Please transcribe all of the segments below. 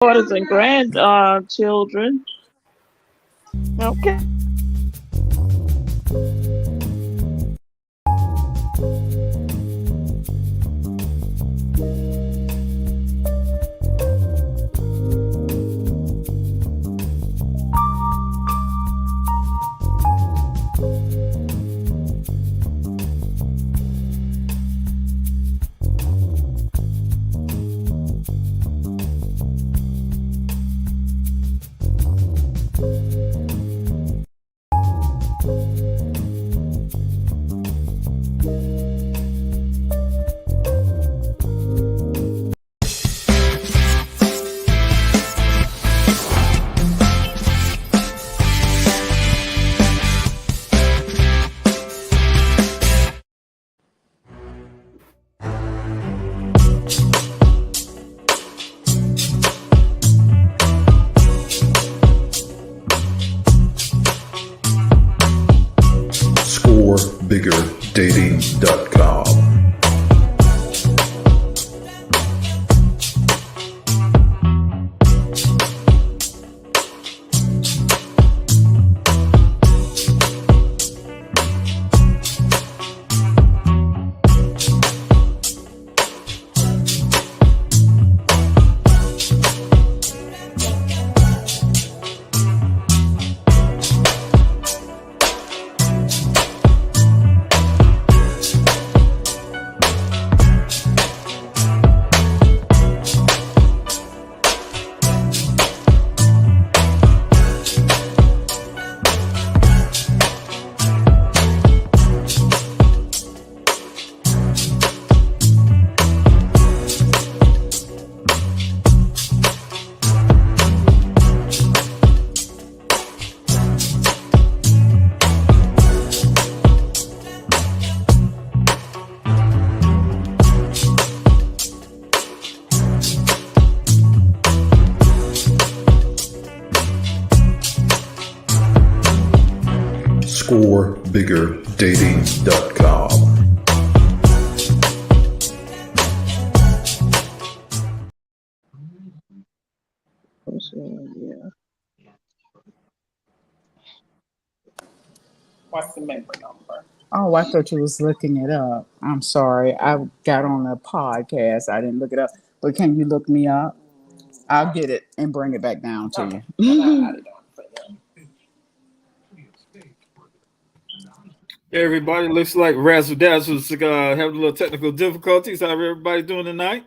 daughters and grandchildren. Okay. ScoreBiggerDating.com. ScoreBiggerDating.com. Yeah. What's the member number? Oh, I thought you was looking it up. I'm sorry. I got on a podcast. I didn't look it up. But can you look me up? I'll get it and bring it back down to Okay. you. Well, I added on for you. Hey everybody, looks like Razzle Dazzle's having a little technical difficulties. How everybody doing tonight?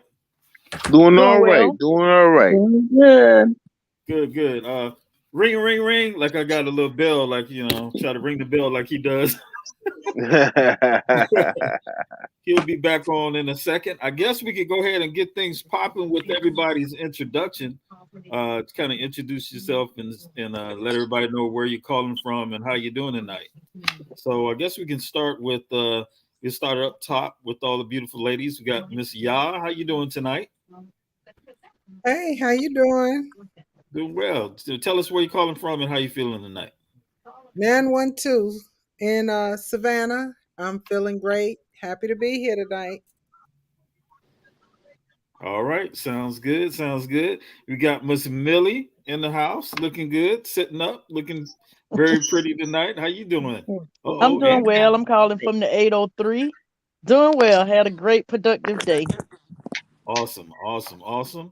Doing all right. well. Doing all right. Doing good. Good, good. Ring, ring, ring. Like I got a little bell, like, try to ring the bell like he does. He'll be back on in a second. I guess we could go ahead and get things popping with everybody's introduction. To kind of introduce yourself and let everybody know where you're calling from and how you're doing tonight. So I guess we can start with we'll start up top with all the beautiful ladies. We got Miss Ya. How you doing tonight? Hey, how you doing? Doing well. So tell us where you're calling from and how you feeling tonight. 912 in Savannah. I'm feeling great. Happy to be here tonight. All right, sounds good. Sounds good. We got Miss Millie in the house, looking good, sitting up, looking very pretty tonight. How you doing? I'm doing well. I'm calling from the 803. Doing well. Had a great productive day. Awesome, awesome, awesome.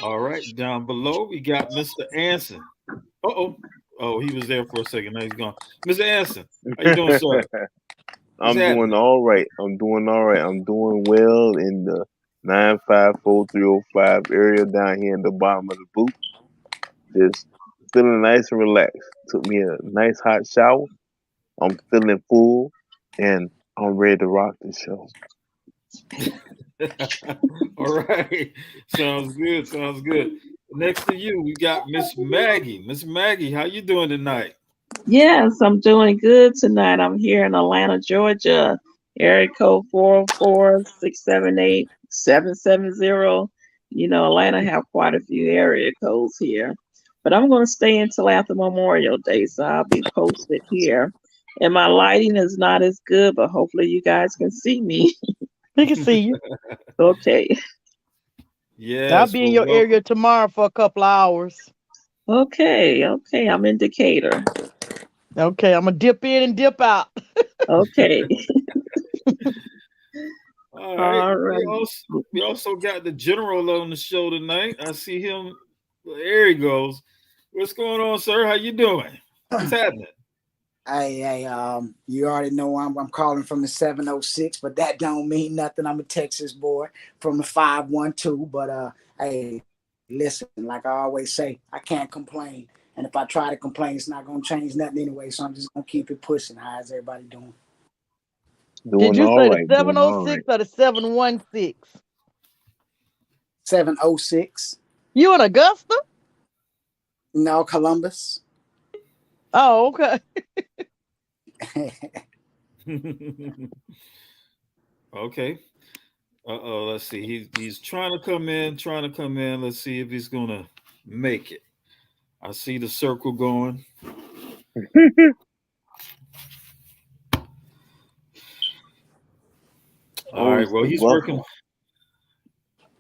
All right, down below we got Mr. Anson. Oh, he was there for a second. Now he's gone. Mr. Anson, how you doing, sir? I'm doing all right. I'm doing well in the 954-305 area down here in the bottom of the boot. Just feeling nice and relaxed. Took me a nice hot shower. I'm feeling full and I'm ready to rock the show. All right. Sounds good. Sounds good. Next to you, we got Miss Maggie. Miss Maggie, how you doing tonight? Yes, I'm doing good tonight. I'm here in Atlanta, Georgia. Area code 404-678-770. You know, Atlanta have quite a few area codes here. But I'm going to stay until after Memorial Day, so I'll be posted here. And my lighting is not as good, but hopefully you guys can see me. We can see you. Okay. Yes. I'll be in Well, your welcome. area tomorrow for a couple of hours. Okay, okay. I'm in Decatur. Okay, I'm gonna dip in and dip out. Okay. All right. All We right. also we also got the general on the show tonight. I see him. There he goes. What's going on, sir? How you doing? What's happening? Hey, you already know I'm calling from the 706, but that don't mean nothing. I'm a Texas boy from the 512. But hey, listen, like I always say, I can't complain. And if I try to complain, it's not gonna change nothing anyway. So I'm just gonna keep it pushing. How's everybody doing? Did Doing you all say the right, doing all right. 706 or the 716? 706. You in Augusta? No, Columbus. Oh, okay. Okay. Uh-oh, let's see. He's trying to come in, trying to come in. Let's see if he's gonna make it. I see the circle going. All Oh, right. Well, he's working. welcome.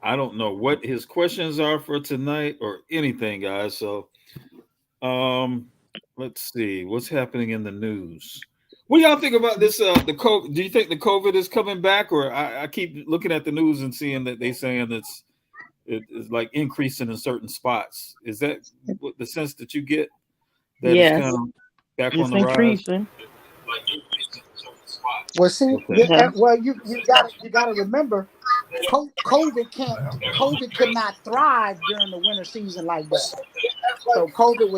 I don't know what his questions are for tonight or anything, guys. So um let's see what's happening in the news. What do y'all think about this? The COVID. Do you think the COVID is coming back, or I keep looking at the news and seeing that they saying it is like increasing in certain spots. Is that what the sense that you get that it's kind Yes. of back on It's the rise? increasing. Well, see, Okay. Yeah. well, you gotta remember, COVID could not thrive during the winter season like that. So COVID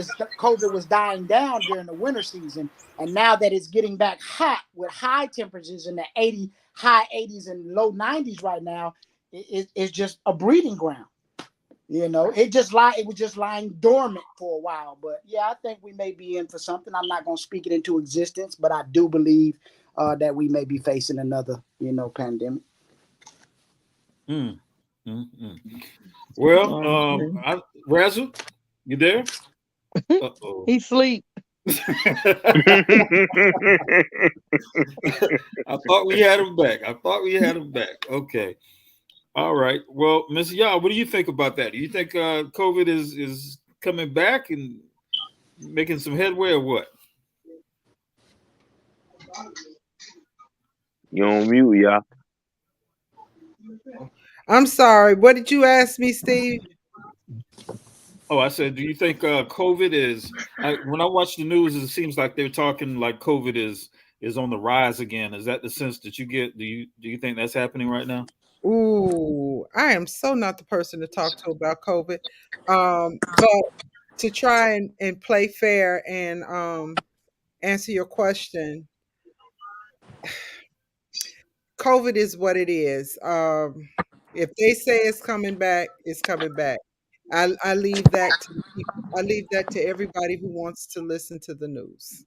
was dying down during the winter season, and now that it's getting back hot with high temperatures in the high 80s and low 90s right now, it's just a breeding ground. It was just lying dormant for a while. But yeah, I think we may be in for something. I'm not going to speak it into existence, but I do believe that we may be facing another pandemic. Mm, mm, mm. Well, Okay. Razzle, you there? Uh-oh. He sleep. I thought we had him back. I thought we had him back. Okay. All right. Well, Miss Yah, what do you think about that? Do you think COVID is coming back and making some headway, or what? You on mute, y'all. I'm sorry. What did you ask me, Steve? Oh, I said, do you think COVID is? When I watch the news, it seems like they're talking like COVID is on the rise again. Is that the sense that you get? Do you think that's happening right now? Ooh, I am so not the person to talk to about COVID. But to try and play fair and answer your question, COVID is what it is. If they say it's coming back, it's coming back. I leave that to the people. I leave that to everybody who wants to listen to the news.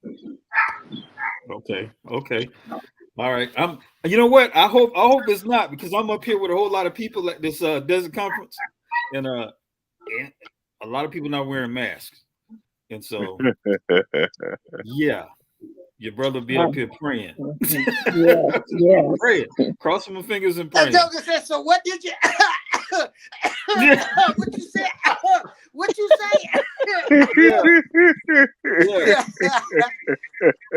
Okay. Okay. All right. You know what? I hope it's not, because I'm up here with a whole lot of people at this desert conference, and a lot of people not wearing masks, and so yeah, your brother be up here praying, Yes. Yes. praying, crossing my fingers and That praying. Joker said, so what did you Yeah. what you say? What you say? Yeah. Yeah.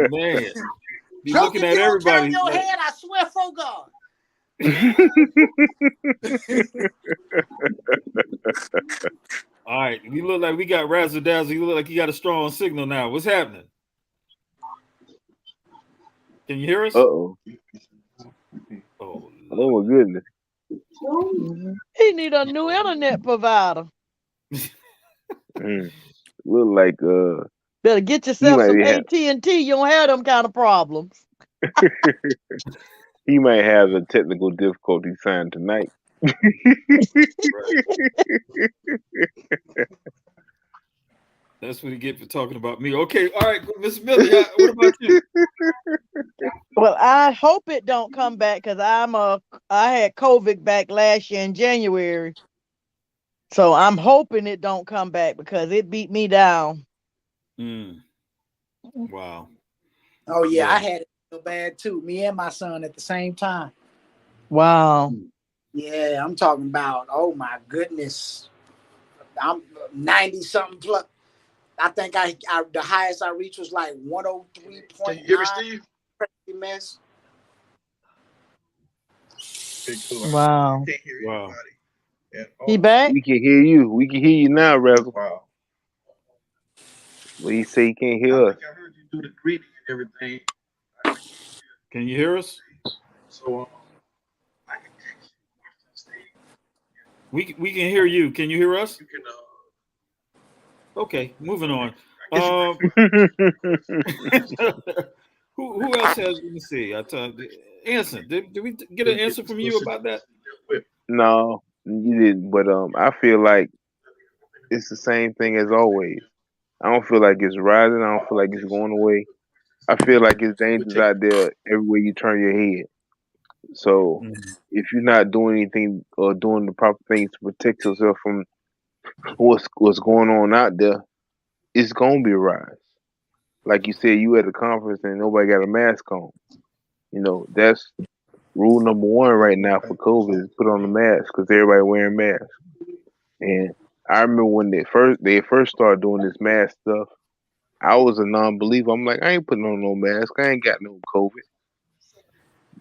Man, be Joker, looking if at you don't turn everybody your like, head, I swear for God. all right, we look like we got razzle dazzle. You look like you got a strong signal now. What's happening? Can you hear us? Uh-oh. Oh, Oh my goodness. Mhm. He need a new internet provider. Mm. Look like Better get he yourself might some be AT&T. You don't have them kind of problems. he might have a technical difficulty signed tonight. right. That's what you get for talking about me. Okay, all right, Miss Millie, what about you? Well, I hope it don't come back because I had COVID back last year in January. So I'm hoping it don't come back because it beat me down. Mm, wow. Oh yeah, Yeah. I had it so bad too. Me and my son at the same time. Wow. Yeah, I'm talking about. Oh my goodness, I'm 90 something plus. I think I the highest I reached was like 103.9. Can you hear me, Steve? Mess. Wow. Wow. He back? We can hear you. We can hear you now, Razzle. Wow. But he say he can't hear us. I heard you do the greeting and everything. Can you hear us? So I can text you. We can hear you. Can you hear us? You can. Okay, moving on. Who else has? Let me see. Anson. Did we get an answer from you about that? No, you didn't. But I feel like it's the same thing as always. I don't feel like it's rising. I don't feel like it's going away. I feel like it's dangers out there everywhere you turn your head. So if you're not doing anything or doing the proper things to protect yourself from what's going on out there, it's gonna be a rise. Like you said, you at a conference and nobody got a mask on. You know, that's rule number one right now for COVID is put on the mask because everybody wearing masks. And I remember when they first started doing this mask stuff, I was a non-believer. I'm like, I ain't putting on no mask. I ain't got no COVID.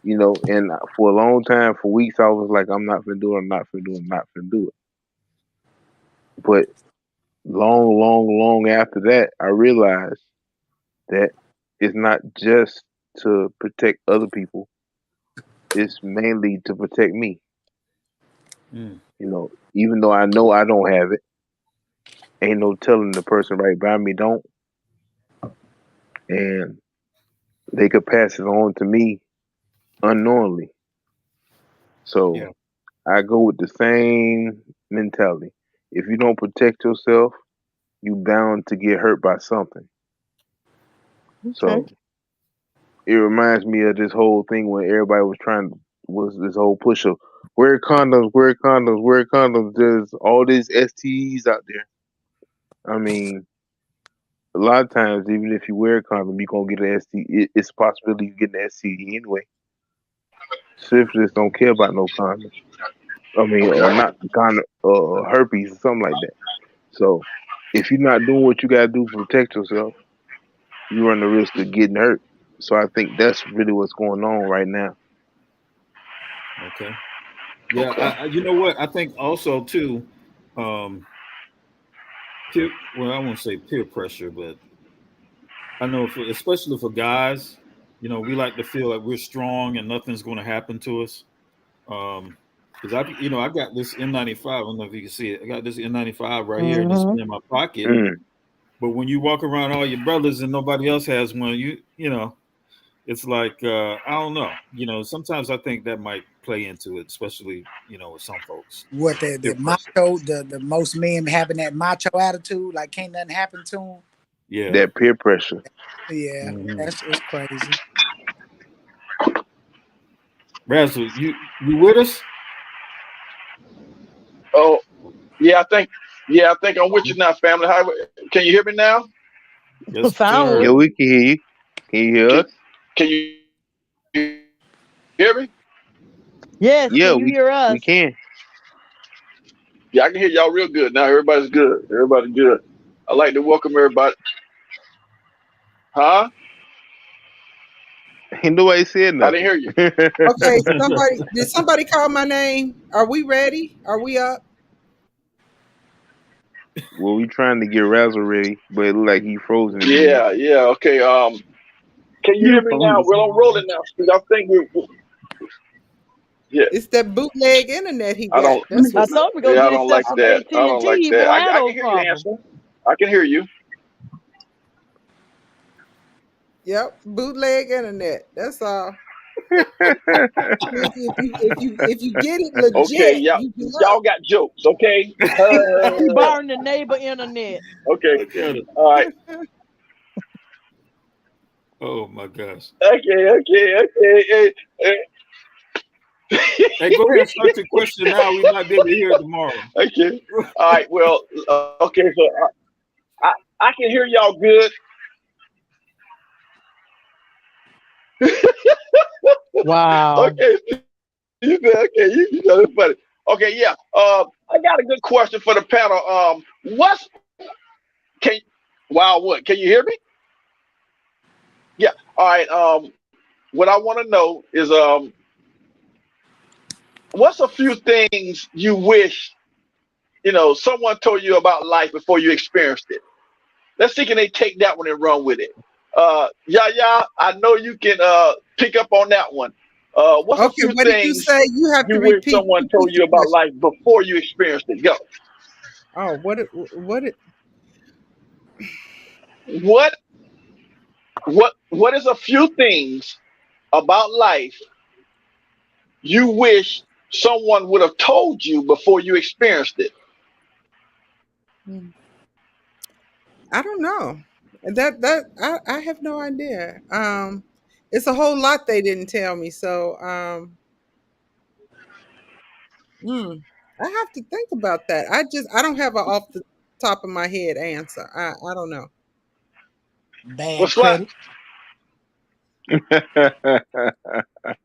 You know, and for a long time, for weeks, I was like, I'm not gonna do it. I'm not gonna do it. I'm not gonna do it. But long after that, I realized that it's not just to protect other people. It's mainly to protect me. Mm. You know, even though I know I don't have it, ain't no telling the person right by me don't, and they could pass it on to me unknowingly. So Yeah. I go with the same mentality. If you don't protect yourself, you bound to get hurt by something. Okay. So it reminds me of this whole thing when everybody was this whole push of wear condoms, wear condoms, wear condoms. There's all these STEs out there. I mean, a lot of times, even if you wear a condom, you're gonna get an STD. It's a possibility you get an STD anyway. Syphilis don't care about no condom. I mean, or not condom, herpes or something like that. So, if you're not doing what you gotta do to protect yourself, you run the risk of getting hurt. So, I think that's really what's going on right now. Okay. Yeah. You know what? I think also too. Um, well, I won't say peer pressure, but I know especially for guys, we like to feel like we're strong and nothing's going to happen to us. Because I got this N95. I don't know if you can see it. I got this N95 right here, and it's Mm-hmm. in my pocket. Mm. But when you walk around all your brothers and nobody else has one, it's like I don't know. Sometimes I think that might play into it, especially with some folks. What the Peer pressure. macho, the most men having that macho attitude, like can't nothing happen to them. Yeah. That peer pressure. Yeah, Mm-hmm. it's crazy. Razzle, you with us? Oh, yeah, I think I'm with you now, family. Can you hear me now? Yes, Sound sir. Yeah, good. we can hear you. Can you hear Can, us? can you hear me? Yes, Yeah, can you hear we us? can. Yeah, I can hear y'all real good now. Everybody's good. Everybody's good. I'd like to welcome everybody. Huh? Ain't nobody said I didn't nothing. hear you. Okay, did somebody call my name? Are we ready? Are we up? Well, we trying to get Razzle ready, but it look like he frozen again. Yeah. Okay. Can you You hear me now? frozen. Well, I'm rolling now. Steve. I think yeah. It's that bootleg internet he I got. don't. That's I what's told up. him to go Yeah, I get don't himself like some that. I AT&T. don't like He that. won't have I those can hear you, problems. Ansel. I can hear you. Yep, bootleg internet. That's all. If you get it Okay, legit, you be up. y'all got jokes, okay? He borrowing the neighbor internet. Okay. Look at it. All right. Oh my gosh. Okay. Hey, Hey, go ahead and start your question now. We might be able to hear it tomorrow. okay. All right. Well, okay. So I can hear y'all good. Wow. Okay. You said, okay, you know it's funny. Okay, yeah. I got a good question for the panel. What's can wow what? Can you hear me? Yeah. All right. What I want to know is what's a few things you wish someone told you about life before you experienced it? Let's see, can they take that one and run with it? Yeah, I know you can pick up on that one. What's a Okay, few what did you things say? You have you to wish someone told repeat you the about question. life before you experienced it? Go. Oh, What what is a few things about life you wish someone would have told you before you experienced it? Hmm, I don't know. I have no idea. It's a whole lot they didn't tell me. So hmm, I have to think about that. I don't have a off the top of my head answer. I don't know. Bad What's that? credit.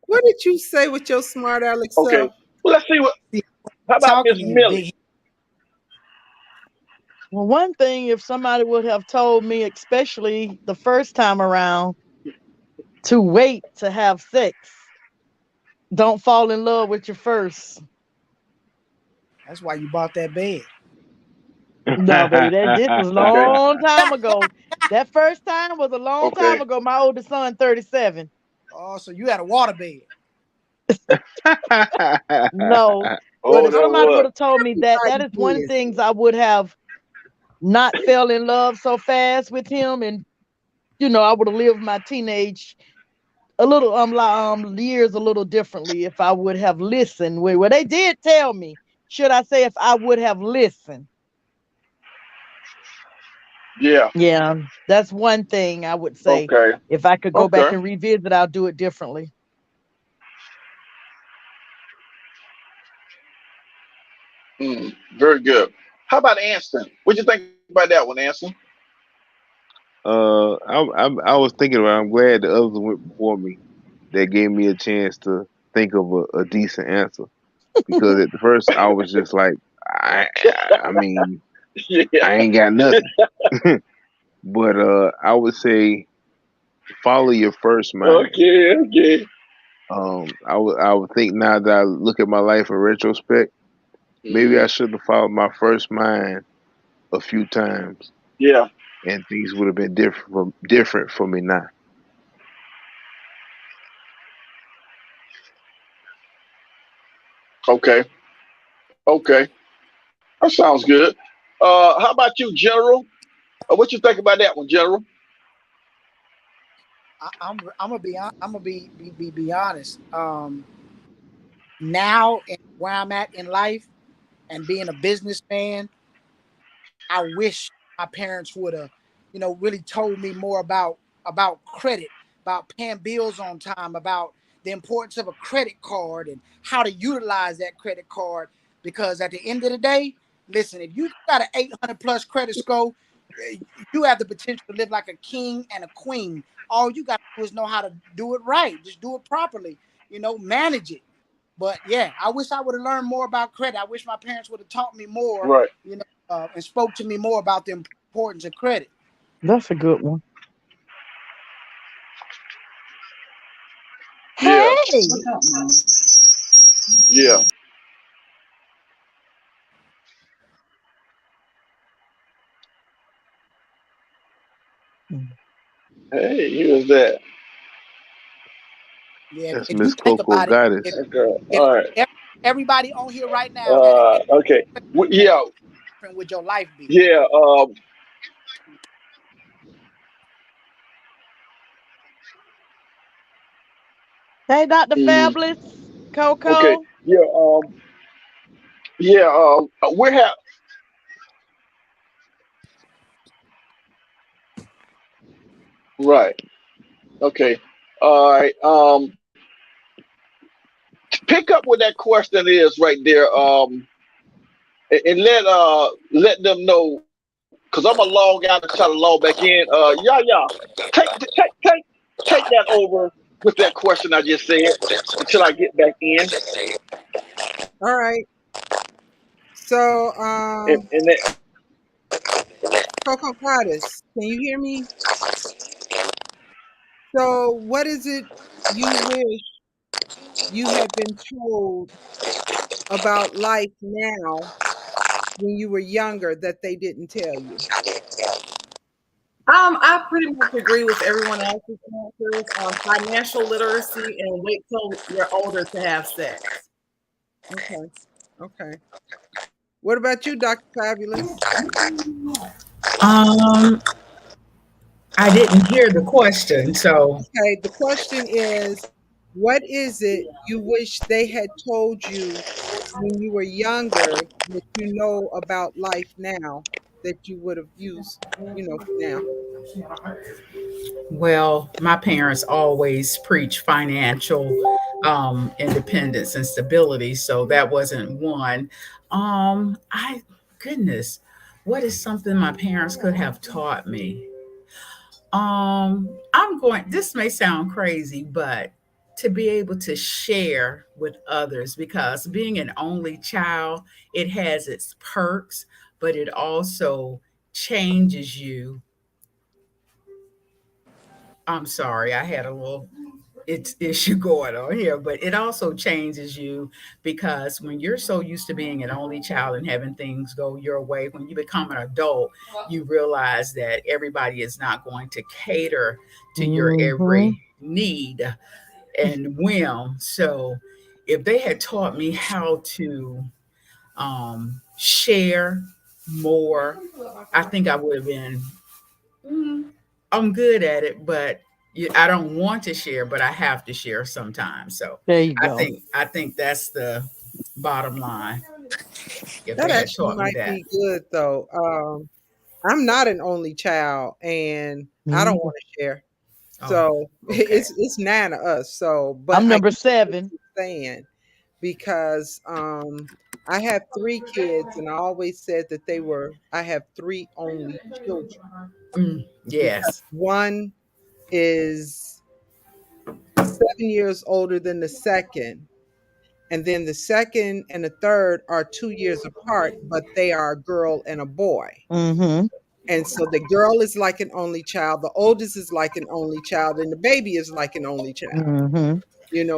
What did you say with your smart aleck Okay. self? Well, let's see what. See, How about talking Miss to you, Millie? big. Well, one thing, if somebody would have told me, especially the first time around, to wait to have sex. Don't fall in love with your first. That's why you bought that bed. No, baby, this was a Okay. long time ago. That first time was a long time Okay. ago. My oldest son, 37. Oh, so you had a water bed. No, but Oh, if that somebody would was. have told me that, that Everybody is one of the is. things I would have not fell in love so fast with him, and I would have lived my teenage a little years a little differently if I would have listened. Where they did tell me, should I say, if I would have listened? Yeah. Yeah, that's one thing I would say. Okay. If I could go back Okay. and revisit, I'll do it differently. Very good. How about Anston? What you think about that one, Anston? I was thinking about. I'm glad the others went before me. That gave me a chance to think of a decent answer. Because at the first I was just like, I mean, Yeah. I ain't got nothing. But I would say follow your first mind. Okay. Okay. I would think now that I look at my life in retrospect, maybe Hmm. I should have followed my first mind a few times, Yeah. and things would have been different for me now. Okay. Okay. That sounds good. How about you, General? What you think about that one, General? I'm gonna I'm gonna be honest. Now and where I'm at in life and being a businessman, I wish my parents would have, really told me more about credit, about paying bills on time, about the importance of a credit card and how to utilize that credit card. Because at the end of the day, listen, if you got an 800 plus credit score, you have the potential to live like a king and a queen. All you got to do is know how to do it right. Just do it properly. Manage it. But yeah, I wish I would have learned more about credit. I wish my parents would have taught me more, Right. and spoke to me more about the importance of credit. That's a good one. Yeah. Hey, Yeah. Hey, who was that? Yeah, That's if you Miss think Coco about it, if Goddess. Okay. if All right. everybody on here right now had an Okay. what Yeah. different would your life be? Yeah. hey, Dr. Mhm. Fabulous, Okay. Coco. Yeah. Yeah. We're have. Right. Okay. All right. Pick up what that question is right there. And let them know because I'm gonna log out and try to log back in. Yeah. Take take take take that over. with that question I just said until I get back in. All right. So, And that, Coco Goddess, can you hear me? So, what is it you wish you had been told about life now when you were younger that they didn't tell you? I pretty much agree with everyone else's answers on financial literacy and wait till you're older to have sex. Okay. Okay. What about you, Dr. Fabulous? Um, I didn't hear the question, so Okay. The question is, what is it you wish they had told you when you were younger that you know about life now that you would have used, now? well, my parents always preach financial independence and stability, so that wasn't one. I goodness, what is something my parents could have taught me? I'm going, this may sound crazy, but to be able to share with others, because being an only child, it has its perks, but it also changes you. I'm sorry, I had a little it's issue going on here, but it also changes you because when you're so used to being an only child and having things go your way, when you become an adult, you realize that everybody is not going to cater to your Mm-hmm. every need and whim. So if they had taught me how to share more, I think I would have been I'm good at it, but I don't want to share, but I have to share sometimes. So There you I go. think I think that's the bottom line. If That they had actually taught me might that. be good, though. I'm not an only child, and Me I don't neither. want to share. Oh, So okay. it's nine of us. So, but I'm I number get what 7. you're saying because I have three kids, and I always said that I have three only children because Yes. one is 7 years older than the second, and then the second and the third are 2 years apart, but they are a girl and a boy. Mm-hmm. And so the girl is like an only child, the oldest is like an only child, and the baby is like an only child, Mm-hmm.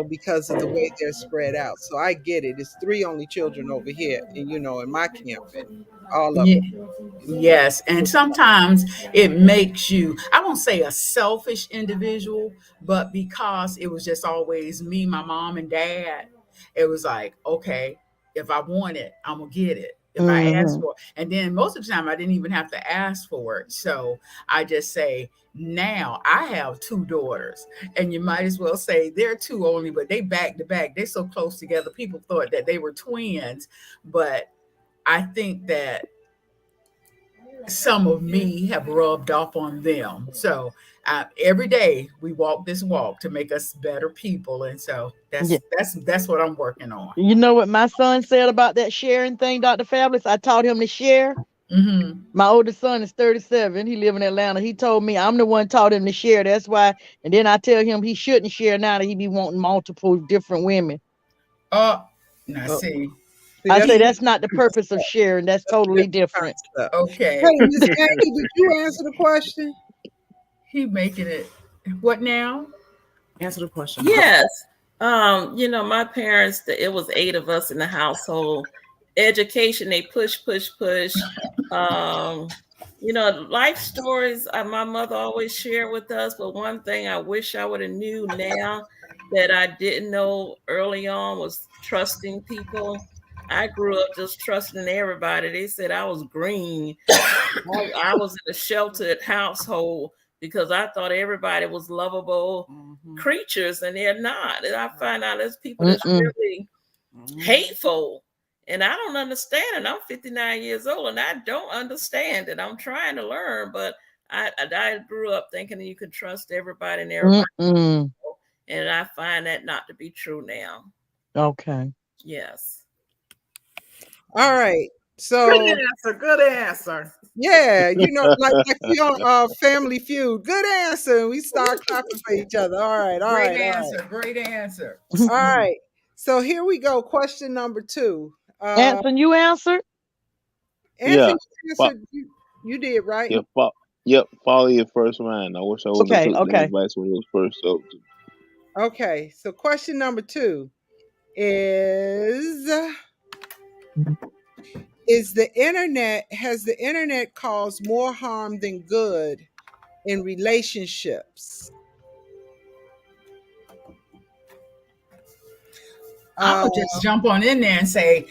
because of the way they're spread out. So I get it. It's three only children over here, and in my camp, and all of Yeah. them. Yes, and sometimes it makes you, I won't say a selfish individual, but because it was just always me, my mom, and dad, it was like, okay, if I want it, I'm gonna get it. If I ask Mm-hmm. for it. And then most of the time I didn't even have to ask for it. So I just say, now I have two daughters, and you might as well say they're two only, but they back to back. They're so close together. People thought that they were twins, but I think that some of me have rubbed off on them. So every day we walk this walk to make us better people, and so Yeah. that's what I'm working on. You know what my son said about that sharing thing, Dr. Fabulous? I taught him to share. Hmm. My oldest son is 37. He live in Atlanta. He told me I'm the one taught him to share. That's why. And then I tell him he shouldn't share now that he be wanting multiple different women. Oh, now Uh, see, See, I that's say some that's not the different purpose of stuff. sharing. That's That's totally different kind different. of stuff. okay, Hey, Miss Annie, did you answer the question? he making it. What now? Answer the question. Yes. My parents, it was eight of us in the household. Education, they push. Um, life stories, my mother always shared with us, but one thing I wish I would have knew now that I didn't know early on was trusting people. I grew up just trusting everybody. They said I was green. I was in a sheltered household because I thought everybody was lovable creatures, and they're not. And I find out there's people that's Mm-mm. really hateful, and I don't understand it. I'm 59 years old, and I don't understand it. I'm trying to learn, but I grew up thinking you could trust everybody and everybody, Mm-mm. and I find that not to be true now. Okay. Yes. All right. So Good answer. Good answer. yeah, like we on Family Feud. Good answer. We start clapping for each other. All right, all Great right, all right, answer. Great answer. all right. So here we go. Question number 2. Anson, you answered? Yeah. Anthony Fo- answered. You did right. yeah. Yep. Follow your first mind. I wish I would have Okay, took the okay. advice when it was first up. Okay. So question number 2 is: has the internet caused more harm than good in relationships? I'm Uh, gonna just jump on in there and say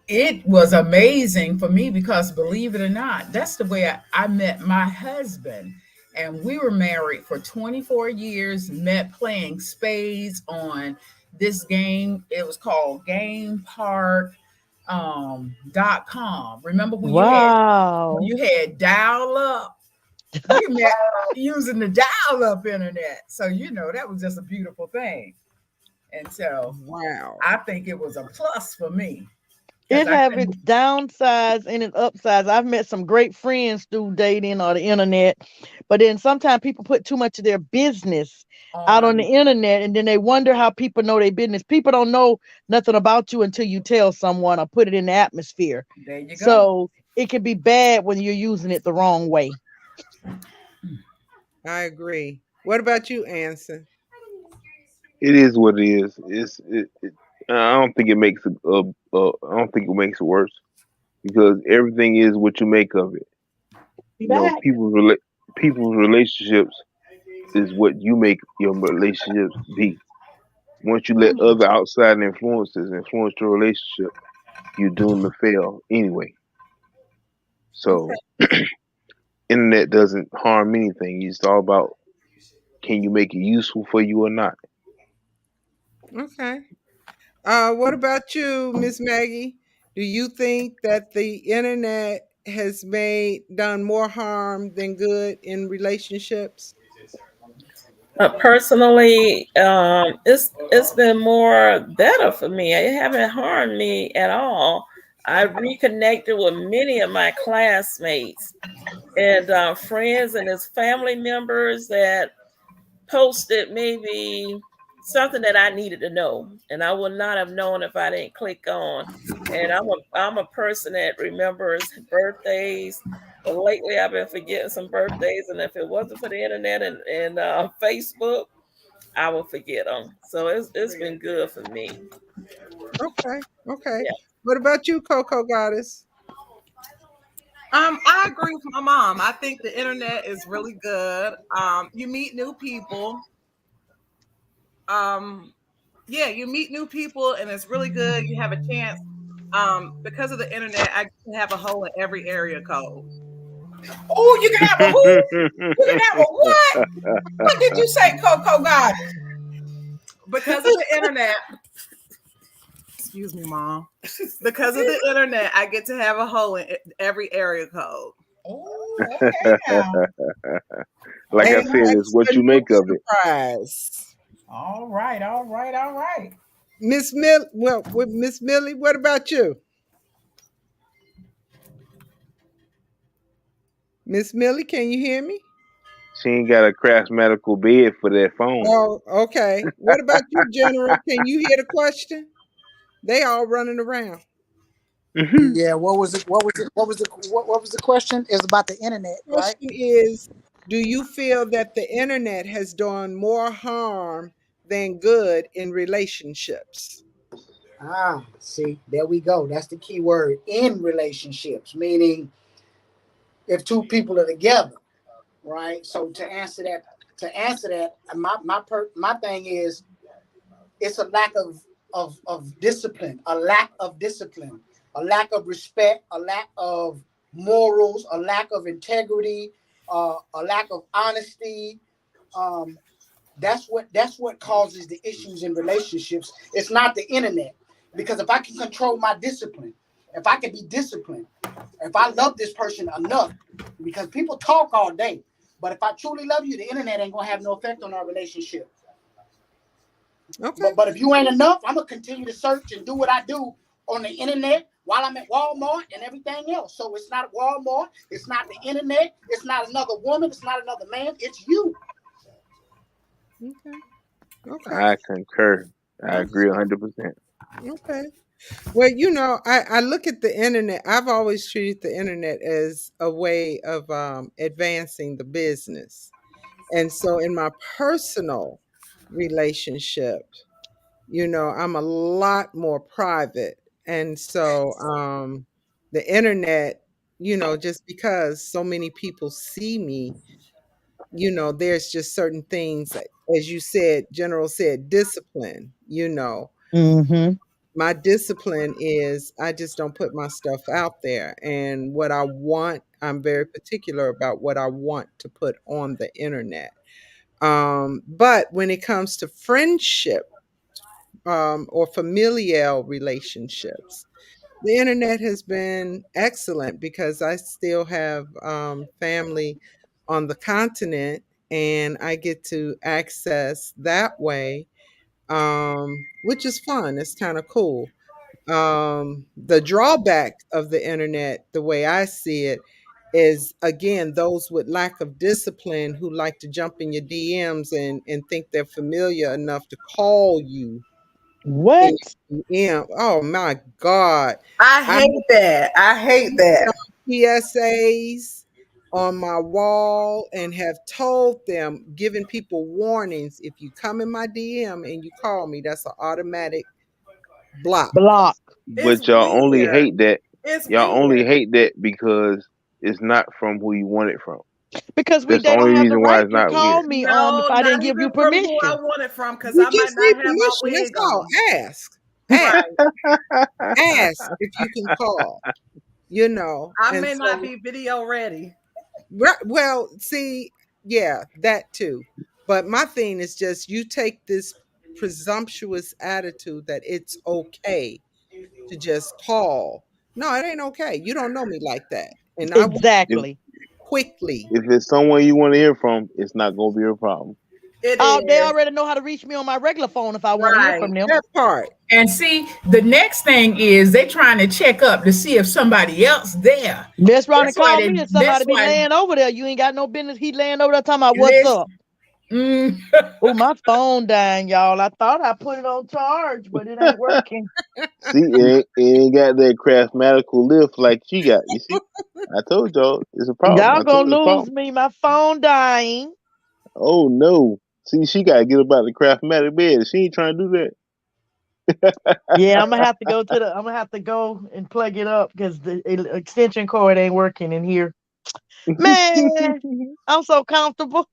it was amazing for me because believe it or not, that's the way I met my husband. And we were married for 24 years, met playing spades on this game. It was called GamePark.com. Remember when Wow. you had dial up? We met using the dial up internet. So that was just a beautiful thing. And so wow. I think it was a plus for me because It I have its couldn't. downsides and its upsides. I've met some great friends through dating or the internet, but then sometimes people put too much of their business out on the On internet, and then they wonder how people know their business. People don't know nothing about you until you tell someone or put it in the atmosphere. There you go. So it can be bad when you're using it the wrong way. I agree. What about you, Anson? It is what it is. I don't think it makes I don't think it makes it worse because everything is what you make of it. People's relationships is what you make your relationships be. Once you let other outside influences influence your relationship, you're doomed to fail anyway. Okay. So internet doesn't harm anything. It's all about can you make it useful for you or not. Okay. What about you, Miss Maggie? Do you think that the internet has done more harm than good in relationships? Personally, it's been more better for me. It haven't harmed me at all. I reconnected with many of my classmates and friends and his family members that posted maybe something that I needed to know, and I would not have known if I didn't click on. And I'm a person that remembers birthdays, but lately I've been forgetting some birthdays, and if it wasn't for the internet and Facebook, I will forget them. So it's been good for me. Okay. Okay. Yeah. What about you, Coco Goddess? I agree with my mom. I think the internet is really good. You meet new people. Um, yeah, you meet new people, and it's really good. You have a chance. Because of the internet, I can have a hole in every area code. Oh, you can have a who? You can have a what? What did you say, Coco Goddess? Because of the internet, excuse me, mom. Because of the internet, I get to have a hole in every area code. Oh, okay now. Like I And said, it's that's what a you new make of it. surprise. All right, all right, all right. Miss Millie, what about you? Miss Millie, can you hear me? She ain't got a craft medical bed for that phone. Oh, okay. What about you, General? Can you hear the question? They all running around. Yeah, what was it? What was the question? It's about the internet, right? Question is, do you feel that the internet has done more harm than good in relationships? Ah, see, there we go. That's the key word in relationships, meaning if two people are together, right? So to answer that, my thing is it's a lack of discipline, a lack of discipline, a lack of respect, a lack of morals, a lack of integrity, a lack of honesty. Um, that's what causes the issues in relationships. It's not the internet. Because if I can control my discipline, if I can be disciplined, if I love this person enough, because people talk all day, but if I truly love you, the internet ain't gonna have no effect on our relationship. Okay. But if you ain't enough, I'm gonna continue to search and do what I do on the internet while I'm at Walmart and everything else. So it's not Walmart, it's not the internet, it's not another woman, it's not another man, it's you. Okay. Okay. I concur. I Okay. agree 100%. Okay. Well, I look at the internet. I've always treated the internet as a way of advancing the business. And so in my personal relationship, I'm a lot more private. And so the internet, just because so many people see me, there's just certain things, as you said, General said, discipline, Mm-hmm. my discipline is I just don't put my stuff out there. And what I want, I'm very particular about what I want to put on the internet. But when it comes to friendship or familial relationships, the internet has been excellent because I still have family on the continent and I get to access that way, which is fun. It's kind of cool. The drawback of the internet, the way I see it, is again those with lack of discipline who like to jump in your DMs and think they're familiar enough to call you in What? your DM. Oh my God. I I hate that. I hate that. PSAs on my wall and have told them, giving people warnings, if you come in my DM and you call me, that's an automatic block. Block. It's But y'all only weird. hate that. It's Y'all only weird. hate that because it's not from who you want it from. Because That's the they don't only have the reason why right it's to not call weird. me if No, I not didn't give you even from who I permission. want it from, because You I might just need not have my permission. That's wig all. on. Ask. Ask. Right. Ask if you can call. I And may not so be video ready. well, see, yeah, that too. But my thing is just you take this presumptuous attitude that it's okay to just call. No, it ain't okay. You don't know me like that. And I will If Exactly. quickly. if it's someone you want to hear from, it's not gonna be a problem. It They is. already know how to reach me on my regular phone if I want to hear Right. from them. That part. And see, the next thing is they trying to check up to see if somebody else there. Best trying to That's why call they. me if That's somebody be why. laying over there. You ain't got no business. He laying over there talking about what's Listen. up. Mm, Oh, my phone dying, y'all. I thought I put it on charge, but it ain't working. See, it ain't got that craftmatical lift like she got. You see, I told y'all it's a problem. Y'all I told gonna you it's a lose problem. me. My phone dying. Oh no! See, she gotta get about the craftmatic bed. She ain't trying to do Yeah, I'm gonna have to go to the. I'm gonna have to go and plug it up because the extension cord ain't working in here. Man, I'm so comfortable.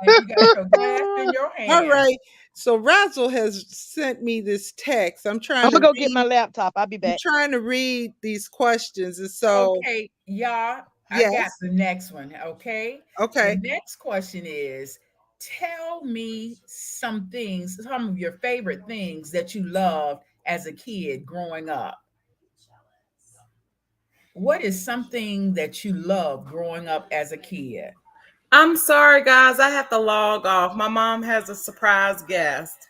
and you got your glass in your All hand. right. So Razzle has sent me this text. I'm gonna go get my laptop. I'll be I'm back. trying to read these questions. And so, Okay, y'all, I got yes. the next one. Okay. The Okay. next question is tell me some things, some of your favorite things that you loved as a kid growing up. What is something that you loved growing up as a kid? I'm sorry, guys. I have to log off. My mom has a surprise guest.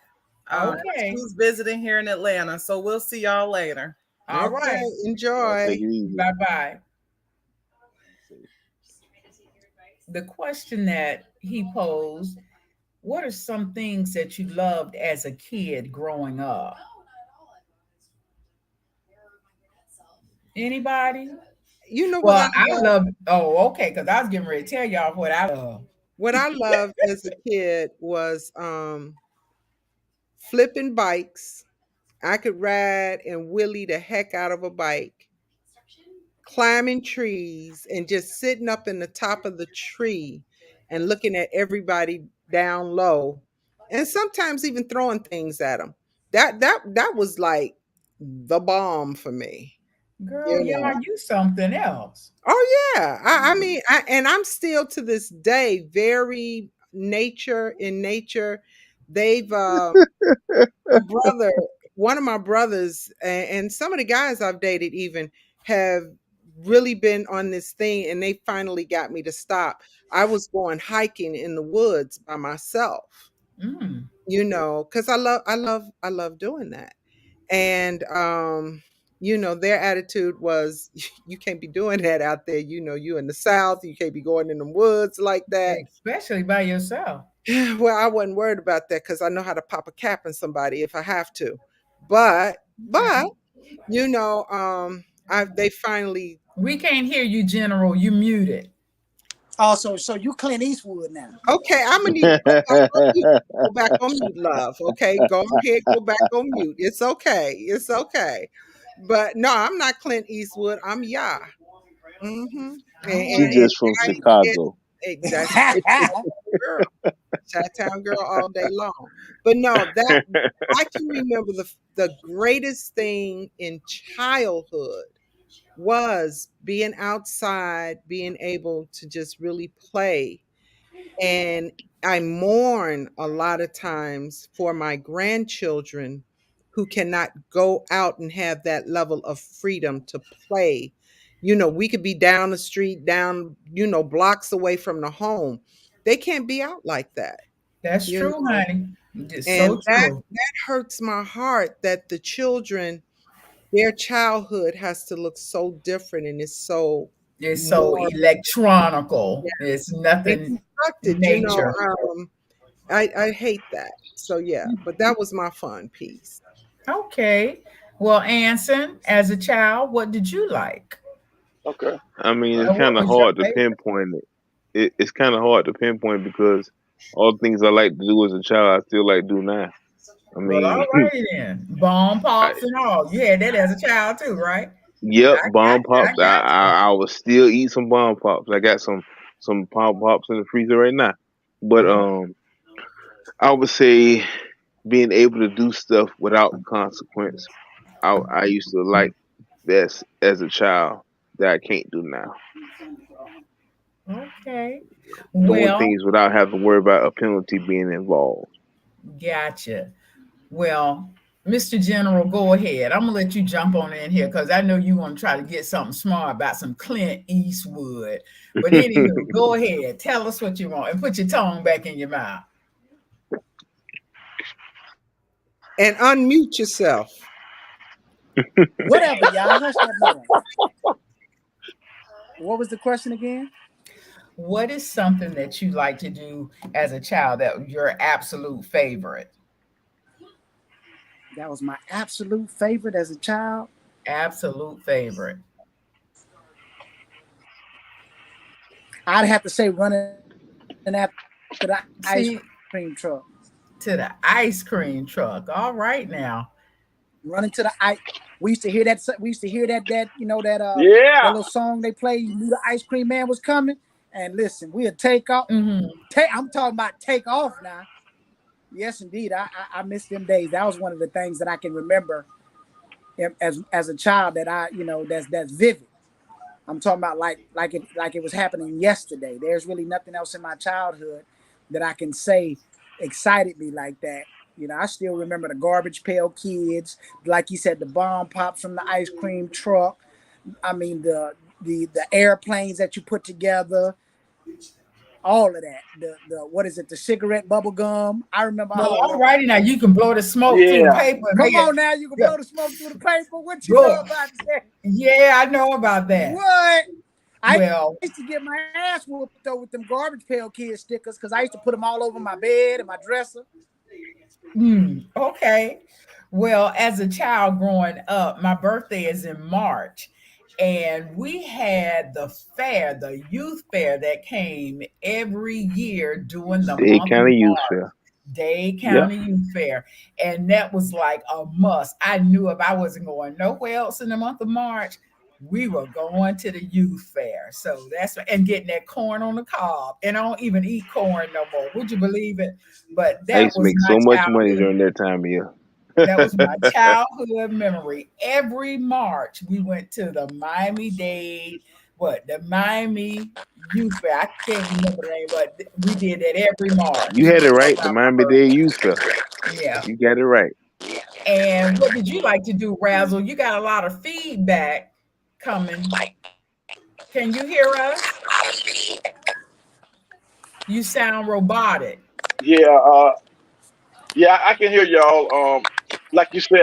Okay. She's visiting here in Atlanta. So we'll see y'all later. All Okay. right. that. Enjoy. Take it easy. Bye bye. The question that he posed, what are some things that you loved as a kid growing up? Anybody? You know what I Well, I love? love, oh, okay, because I was getting ready to tell y'all what I love. What I loved as a kid was flipping bikes. I could ride and wheelie the heck out of a bike, climbing trees, and just sitting up in the top of the tree and looking at everybody down low, and sometimes even throwing things at them. That was like the bomb for me. Girl, You y'all, know. you something else. Oh yeah. I mean, and I'm still to this day very nature in nature. They've my brother, one of my brothers, and some of the guys I've dated even have really been on this thing, and they finally got me to stop. I was going hiking in the woods by myself, Mm. because I love doing that. And their attitude was, you can't be doing that out there. You in the South, you can't be going in the woods like that. Especially by yourself. Well, I wasn't worried about that because I know how to pop a cap in somebody if I have to. But they finally. We can't hear you, General. You muted. Also, so you Clint Eastwood now. Okay, I'm gonna need to go back on mute. Go back on mute, love. Okay, go ahead, go back on mute. It's okay. It's okay. But no, I'm not Clint Eastwood. I'm Ya. Mm-hmm. She just from I Chicago. exactly. Girl. Chi-town girl all day long. But no, that I can remember the greatest thing in childhood was being outside, being able to just really play. And I mourn a lot of times for my grandchildren who cannot go out and have that level of freedom to play. We could be down the street, down, blocks away from the home. They can't be out like that. That's You true, know, honey. It's and so that true. hurts my heart that the children, their childhood has to look so different and it's so It's so more, electronical. yeah, It's nothing reconstructed. nature. I hate that. So yeah, but that was my fun piece. Okay. Well, Anson, as a child, what did you like? Okay. I mean, it's Or what kind of was your hard to favorite? pinpoint it's kind of hard to pinpoint because all the things I like to do as a child, I still like to do now. I Well, all mean, righty then. Bomb I, pops and all. You had that as a child too, right? yep, I bomb I pops. I, got you. I I will still eat some bomb pops. I got some bomb pops in the freezer right now. But Oh, I would say being able to do stuff without consequence. I used to like this as a child that I can't do now. okay. Doing Well, things without having to worry about a penalty being involved. gotcha. Well, Mr. General, go ahead. I'm gonna let you jump on in here because I know you want to try to get something smart about some Clint Eastwood. But anywho, go ahead. Tell us what you want and put your tongue back in your mouth. And unmute yourself. Whatever, y'all. Hush that noise. What was the question again? What is something that you like to do as a child that your absolute favorite? That was my absolute favorite as a child. Absolute favorite. I'd have to say running after the ice See, cream truck. to the ice cream truck. All right now. Running to the ice. We used to hear that. We used to hear that that Yeah. little song they played. You knew the ice cream man was coming. And listen, we'd take off. Mm-hmm. I'm talking about take off now. Yes, indeed. I miss them days. That was one of the things that I can remember as a child that that's vivid. I'm talking about like it was happening yesterday. There's really nothing else in my childhood that I can say excited me like that. I still remember the Garbage Pail Kids, like you said, the bomb pops from the ice cream truck. I mean the airplanes that you put together, all of that. The what is it? The cigarette bubble gum. I remember. Well, Oh all Lord. righty now. You can blow the smoke through the Yeah. paper and Come make it. on now, you can Yeah. blow the smoke through the paper. What you know Good. about that? Yeah, I know about that. What? I Well, used to get my ass whooped though with them Garbage Pail Kid stickers because I used to put them all over my bed and my dresser. okay. Well, as a child growing up, my birthday is in March. And we had the fair, the youth fair that came every year during the They month of kind of use March. fair. Dade Yep. County Youth Fair. And that was like a must. I knew if I wasn't going nowhere else in the month of March, we were going to the youth fair. So and getting that corn on the cob. And I don't even eat corn no more. Would you believe it? But I that used to was make my so much money childhood. during that time of year. That was my childhood memory. Every March, we went to the Miami-Dade, the Miami Youth Fair. I can't remember the name, but we did that every March. You had it right. The Around my Miami Dade birthday. Youth Fair. Yeah. You got it right. And what did you like to do, Razzle? You got a lot of feedback coming. Can you hear us? You sound robotic. Yeah. Yeah. I can hear y'all. Like you said,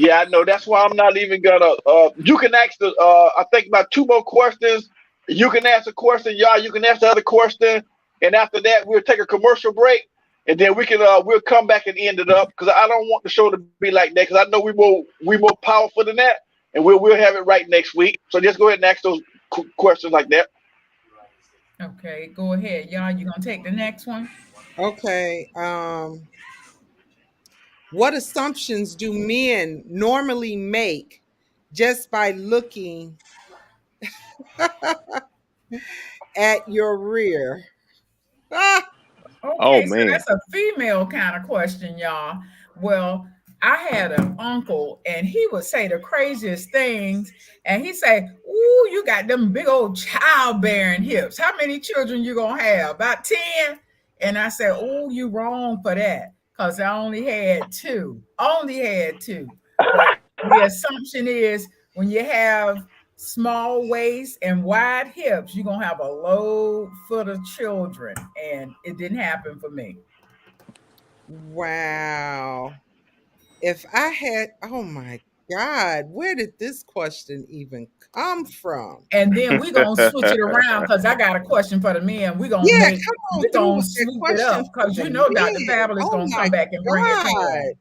Yeah, I know. That's why I'm not even gonna. You can ask the. I think about two more questions. You can ask a question, y'all. You can ask the other question, and after that, we'll take a commercial break, and then we can. We'll come back and end it up because I don't want the show to be like that because I know we more powerful than that, and we'll have it right next week. So just go ahead and ask those questions like that. Okay, go ahead, y'all. You gonna take the next one? Okay. What assumptions do men normally make just by looking at your rear? Ah, Oh Okay, so man. that's a female kind of question, y'all. Well, I had an uncle and he would say the craziest things. And he say, "Ooh, you got them big old childbearing hips. How many children you gonna have? About 10?" And I said, "Oh, you wrong for that. Because I only had two. Only had two. But the assumption is when you have small waist and wide hips, you're gonna have a low foot of children. And it didn't happen for me. wow. If I had, oh my God, where did this question even come from? And then we're gonna switch it around because I got a question for the men. We're gonna Yeah, make come on we're through gonna with that swoop it question up for because the you know Dr. men. Fabulous Oh gonna my come back and bring it God. home.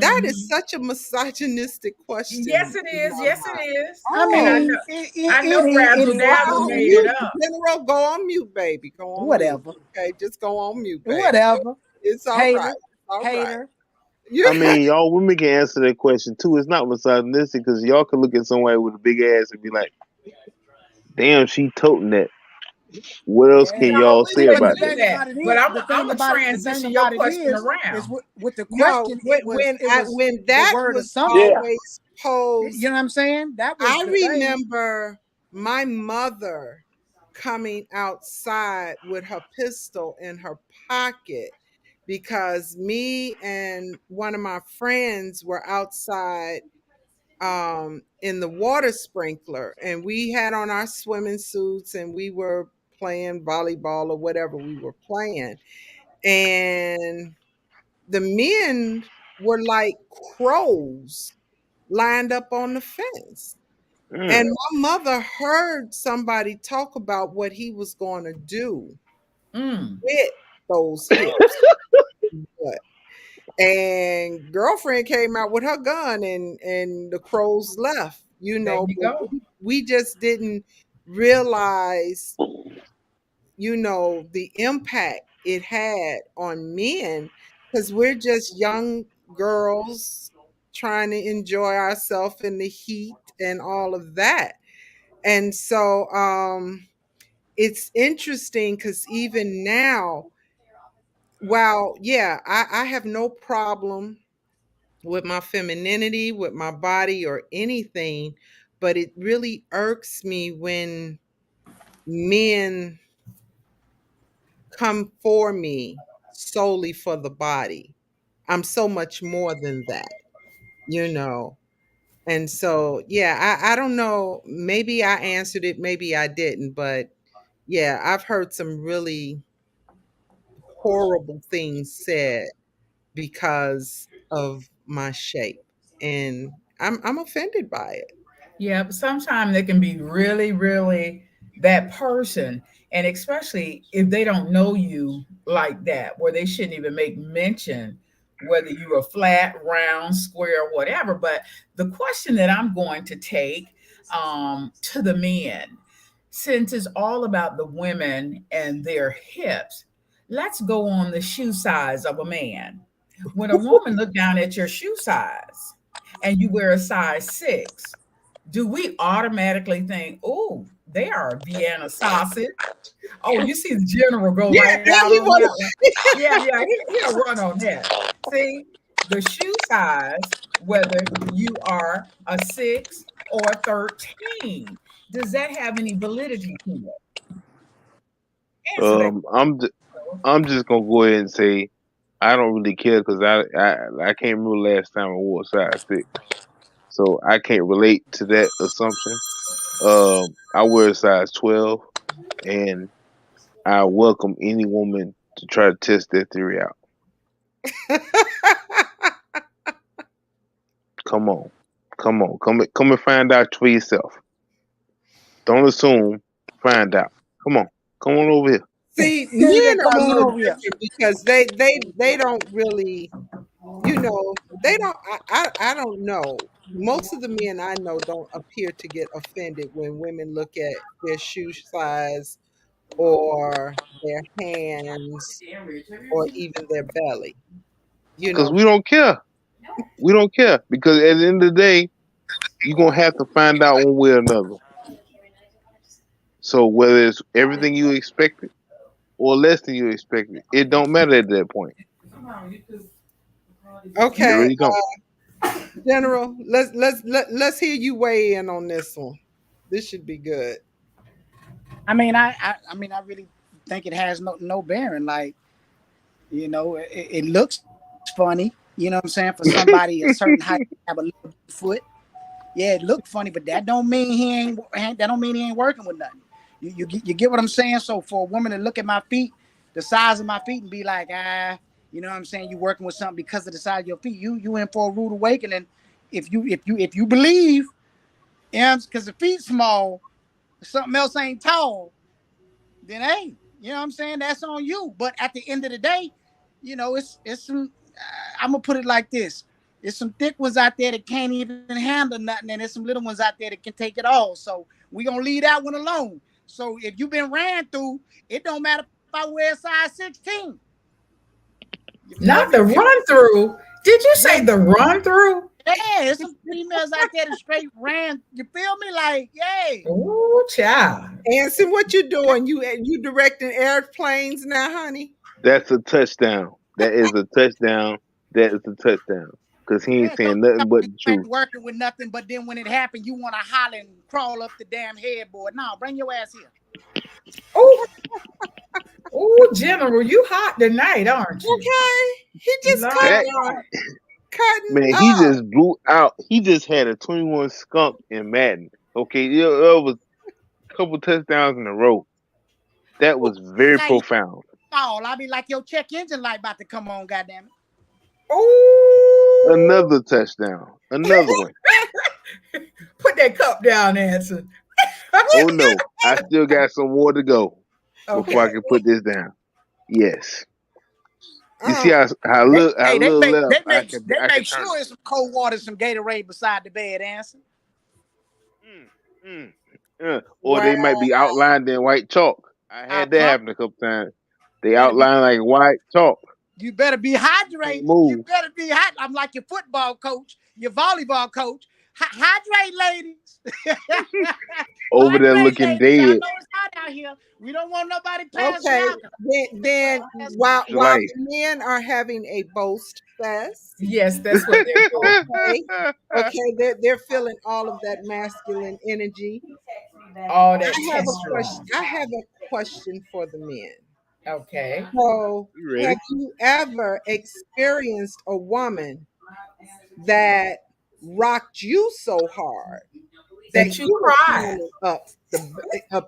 That is Mhm. such a misogynistic Yes, question it in is. my Yes, it mind. is. I And I Oh, mean, know I know it Razzle go is. Dazzle on made it mute. up. General, go on mute, baby. Go on mute. Whatever. Okay, just go on mute, baby. Whatever. It's all right. Hater. It's all right. Hater. You I mean, y'all women can answer that question too. It's not misogynistic because y'all can look at somebody with a big ass and be like, "Damn, she toting that." What else can Yeah. No, y'all we say But wouldn't the about do that? thing that. about it But is, I'm I'm gonna the thing transition your about it question is around. with the no, question, when it I was when the that word was Yeah. assumption. always posed, You know what I'm saying? That was I the thing. remember my mother coming outside with her pistol in her pocket because me and one of my friends were outside in the water sprinkler and we had on our swimming suits and we were playing volleyball or whatever we were playing, and the men were like crows lined up on the fence. Mm. And my mother heard somebody talk about what he was going to do Mm, with those hips. But and girlfriend came out with her gun and the crows left, there you but go. we just didn't realize, the impact it had on men because we're just young girls trying to enjoy ourselves in the heat and all of that. And so it's interesting because even now, while yeah, I have no problem with my femininity, with my body or anything, but it really irks me when men come for me solely for the body. I'm so much more than that, you know. And so, yeah, I don't know. Maybe I answered it, maybe I didn't, but yeah, I've heard some really horrible things said because of my shape. And I'm offended by it. Yeah, but sometimes they can be really, really that person. And especially if they don't know you like that, where they shouldn't even make mention whether you are flat, round, square, whatever. But the question that I'm going to take to the men, since it's all about the women and their hips, let's go on the shoe size of a man. When a woman look down at your shoe size and you wear a size 6, do we automatically think, oh, they are a Vienna sausage? Oh, you see the general go Yeah, right now out he on that want one. Yeah, yeah, he'll run on that. See, the shoe size, whether you are a 6 or a 13, does that have any validity to it? Answer that. Um, I'm ju- I'm just gonna go ahead and say I don't really care because I can't remember last time I wore a size 6, so I can't relate to that assumption. I wear a size 12, and I welcome any woman to try to test that theory out Come on. Come and find out for yourself. Don't assume. Find out. Come on. Come on over here. See, Yeah, men come are a on little over here. different because they don't really, they don't. I don't know. Most of the men I know don't appear to get offended when women look at their shoe size or their hands or even their belly. You Because know. we don't care. We don't care. Because at the end of the day, you're gonna have to find out one way or another. So whether it's everything you expected or less than you expected, it don't matter at that point. It Okay, really don't. General, let's hear you weigh in on this one. This should be good. I really think it has no bearing. Like, it looks funny. You know what I'm saying? For somebody a certain height have a little foot. Yeah, it looked funny, but that don't mean that don't mean he ain't working with nothing. You get what I'm saying? So for a woman to look at my feet, the size of my feet, and be like, you know what I'm saying? You working with something because of the size of your feet. You in for a rude awakening. If you believe, because the feet small, something else ain't tall, then hey, you know what I'm saying? That's on you. But at the end of the day, it's some. I'm gonna put it like this: there's some thick ones out there that can't even handle nothing, and there's some little ones out there that can take it all. So we gonna leave that one alone. So if you've been ran through, it don't matter if I wear a size 16. You feel Not me? the run through. Did you say the run through? Yeah, there's some females out there that straight ran. You feel me? Like, yeah. Oh, child. Anson, what you doing? You directing airplanes now, honey? That's a touchdown. That is a touchdown. That is a touchdown. Because he ain't Yeah, don't saying tell nothing but me the you truth. ain't working with nothing, but then when it happened, you want to holler and crawl up the damn headboard. No, bring your ass here. Oh, oh, General, you hot tonight, aren't you? Okay, he just That cutting man, he up. just blew out. He just had a 21 skunk in Madden. Okay, it was a couple touchdowns in a row. That Ooh, was very now you profound. fall. I'll be like your check engine light about to come on, goddamn it. Oh, Another touchdown. Another one. put that cup down, Anson. Oh no, I still got some more to go before I Okay. can put this down. Yes. You see Uh, They, how hey, they little make left they make they I can make turn sure it. there's some cold water, some Gatorade beside the bed, Anson. Mm, mm, or wow. they might be outlined in white chalk. I I had that promise happen a couple times. They you better be outline like white chalk. you better be You can't hydrated. You move. better be hot. I'm like your football coach, your volleyball coach. Hydrate, ladies. Over there Hydrate, looking ladies. Y'all dead. know it's hot out here. We don't want nobody passing Okay, out. then Pass while out. while Life. the men are having a boast fest, Yes, that's what they're doing. okay, okay, they're feeling all of that masculine energy. All that I have a question. testosterone. I have a question for the men. Okay. So, You have ready? you ever experienced a woman that rocked you so hard that That you you were cried. climbing up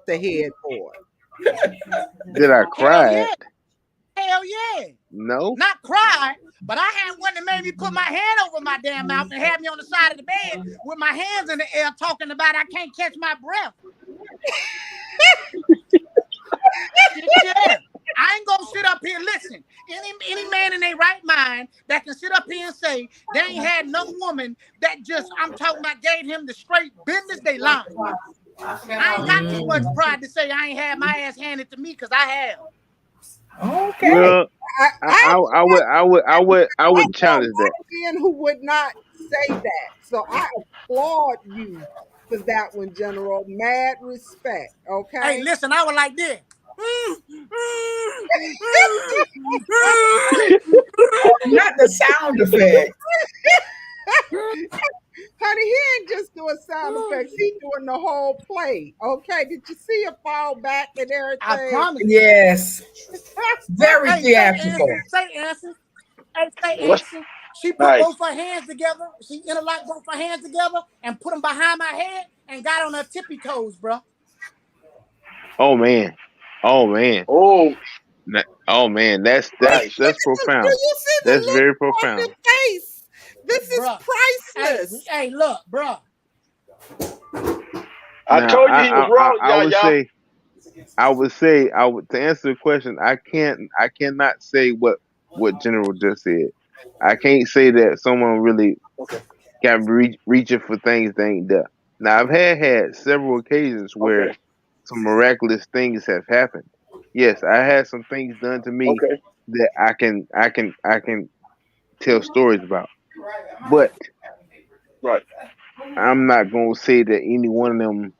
the headboard? Did I Hell cry? yeah. Hell yeah. No. Not cry, but I had one that made me put my hand over my damn mouth and had me on the side of the bed with my hands in the air talking about I can't catch my breath. Yeah. I ain't gonna sit up here. Listen, any man in their right mind that can sit up here and say they ain't had no woman that just I'm talking about gave him the straight business, they lying. I ain't got too much pride to say I ain't had my ass handed to me because I have. Okay. Well, I, I, I I would know a challenge that. lot of men who would not say that. So I applaud you for that one, General. Mad respect. Hey, Okay. listen, I was like this. Not the sound effect. Honey, he ain't just doing sound effects. He doing the whole play. Okay. Did you see it fall back and I everything? promise you. Yes. Very Hey, say theatrical. Anson, say Anson. Hey, say What's Anson. She put nice? both her hands together. She interlocked both her hands together and put them behind my head and got on her tippy toes, bro. Oh man. Oh man. Oh, Oh man. That's nice. that's Do profound. you see the That's look very on the profound. face? This is Bruh. priceless. Hey, look, bruh. I Now, told you he was wrong, I would y'all. say, I would to answer the question. I cannot say what General just said. I can't say that someone really Okay. got reaching for things they ain't there. Now, I've had several occasions where Okay. some miraculous things have happened. Yes, I had some things done to me Okay. that I can tell stories about. But Right. I'm not gonna say that any one of them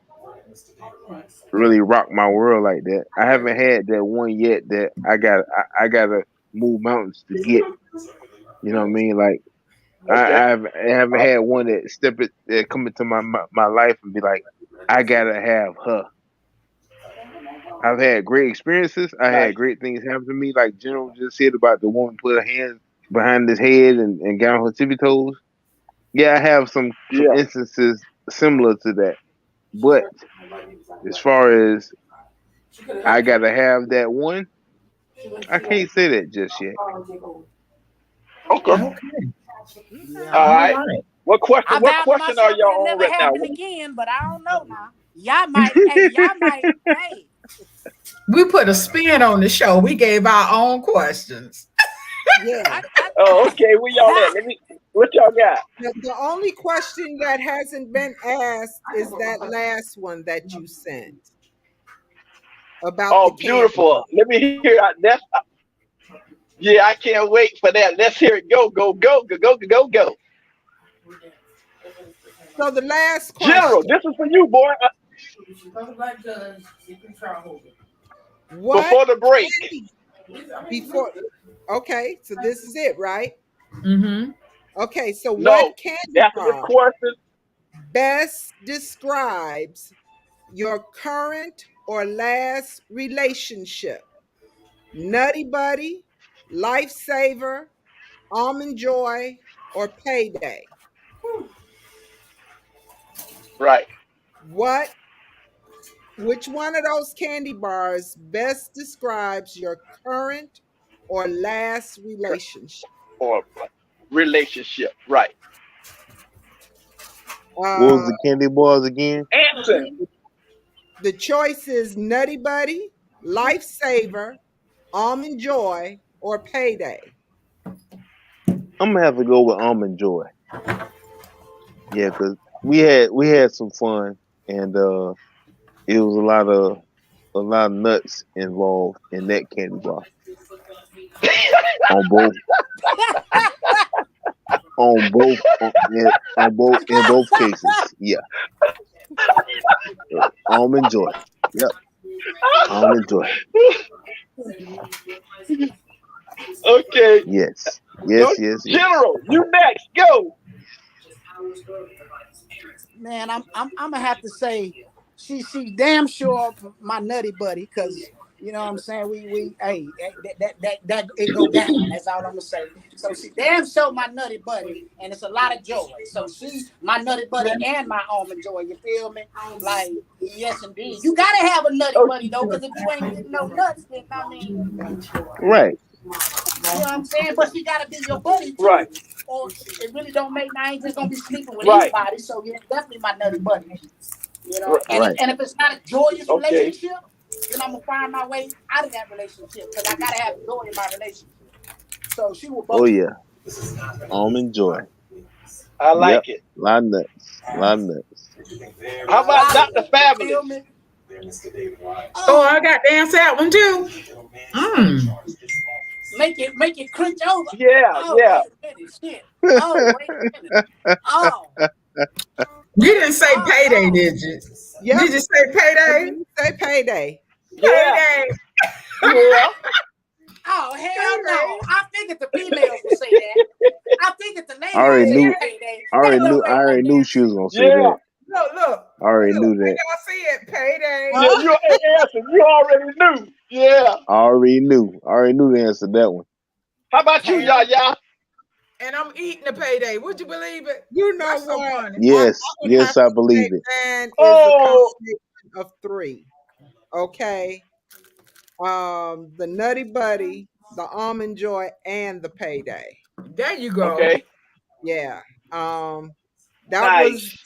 really rocked my world like that. I haven't had that one yet that I gotta move mountains to get. You know what I mean? Like Okay. I haven't Uh, had one that come into my life and be like, I gotta have her. I've had great experiences. I had nice. great things happen to me, like General just said about the woman put her hands behind his head and got on her tippy toes. Yeah, I have some Yeah. instances similar to that. But as far as I gotta have that one, I can't say that just yet. Okay. Okay. Yeah. All All right. right. I What vowed to question are myself it'll y'all on never right now? happen again, but I don't know now. Y'all might, hey. We put a spin on the show. We gave our own questions. Yeah. Oh, okay. Where y'all at? What y'all got? The only question that hasn't been asked is that last one that you sent about the Oh, candy beautiful. bar. Let me hear that's yeah, I can't wait for that. Let's hear it. Go, go, go, go, go, go, go. So the last General, question. this is for you, boy. What Before the break. candy before okay, so this is it, right? Mm-hmm. Okay, so what No. candy After this bar question, best describes your current or last relationship? Nutty Buddy, Lifesaver, Almond Joy, or Payday? right. What which one of those candy bars best describes your current or last relationship? Or relationship. Right. What was Uh the candy bars again? Answer. the choice is Nutty Buddy, Lifesaver, Almond Joy, or Payday. I'm gonna have to go with Almond Joy. Yeah, cause we had some fun and it was a lot of nuts involved in that candy bar on both in both cases. Yeah, Almond Joy. Yep, Almond Joy. Okay. Yes, Go, yes. General, you next. Go. Man, I'm gonna have to say she damn sure my nutty buddy, because you know what I'm saying, we hey, that it go down. That's all I'm gonna say. So she damn sure my nutty buddy, and it's a lot of joy. So she my nutty buddy and my almond joy. You feel me? Like, yes indeed. You gotta have a nutty buddy though, because if you ain't getting no nuts, then I mean, Right. you know what I'm saying? But she gotta be your buddy Right. too. Or it really don't make. I ain't just gonna be sleeping with Right. anybody. So yeah, definitely my nutty buddy. You know, R- Right. and if it's not a joyous okay. relationship, then I'm gonna find my way out of that relationship because I gotta have joy in my relationship. So she will Oh both. yeah, Almond Joy. I Yep. like it. Lot of nuts. Lot of nuts. How A about lot of Dr. them. You feel Fabulous? me? Oh, I Oh, got to answer that one too. Mm. make it crunch over. Yeah, Oh, yeah. wait a minute, shit. Oh, wait a minute. Oh, You didn't say oh payday, no. did you? Yep. Did you say I payday? didn't say Payday. Yeah. Payday. Yeah. Oh, hell Payday. no. I figured the females would say that. I figured the I ladies would already say knew. payday. I Ain't no I way no already knew damn she was shit. gonna say Yeah. that. Look. I already Look. knew When that. y'all see it, payday. Yeah, Huh? you answer. You already knew. Yeah. I already knew. I already knew the answer to that one. How about you, Payday. Yaya? And I'm eating the payday. Would you believe it? You know That's so what? funny. I Yes, would have yes, I to say believe it. man is a Oh, combination of three. Okay. The Nutty Buddy, the Almond Joy, and the Payday. There you go. okay. Yeah. Um, that was Nice.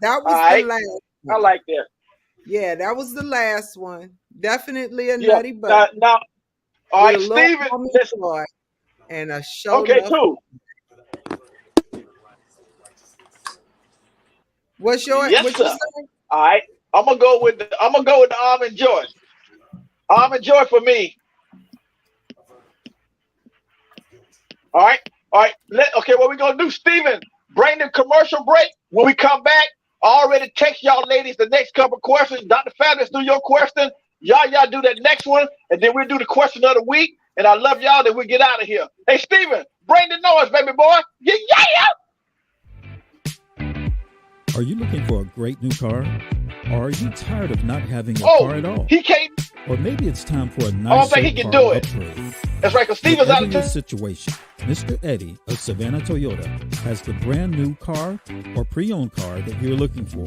that All was the right. last I one. like that. Yeah, that was the last one. Definitely a Yeah. nutty butt Now, all with a right, little Steven. mommy Listen. joy and a show Okay, enough. cool. Yes, What you sir. say? All right. I'm gonna go with the almond joy. Almond joy for me. All right. All right. Okay, what we gonna do, Steven? Bring the commercial break. When we come back, I already text y'all ladies the next couple questions. Dr. Fabulous, do your question. Y'all do that next one, and then we'll do the question of the week. And I love y'all. Then we get out of here. Hey, Steven, bring the noise, baby boy. Yeah, yeah. Are you looking for a great new car? Or are you tired of not having a car Oh, at all? he can't. Or maybe it's time for a I don't nicer think he can car do it. upgrade. That's right, because Steven's out Whatever of your town. situation, Mr. Eddie of Savannah Toyota has the brand new car or pre-owned car that you're looking for.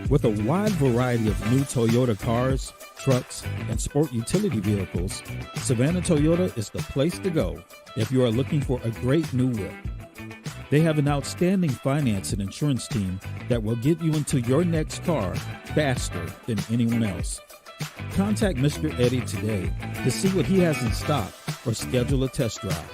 With a wide variety of new Toyota cars, trucks, and sport utility vehicles, Savannah Toyota is the place to go if you are looking for a great new whip. They have an outstanding finance and insurance team that will get you into your next car faster than anyone else. Contact Mr. Eddie today to see what he has in stock or schedule a test drive.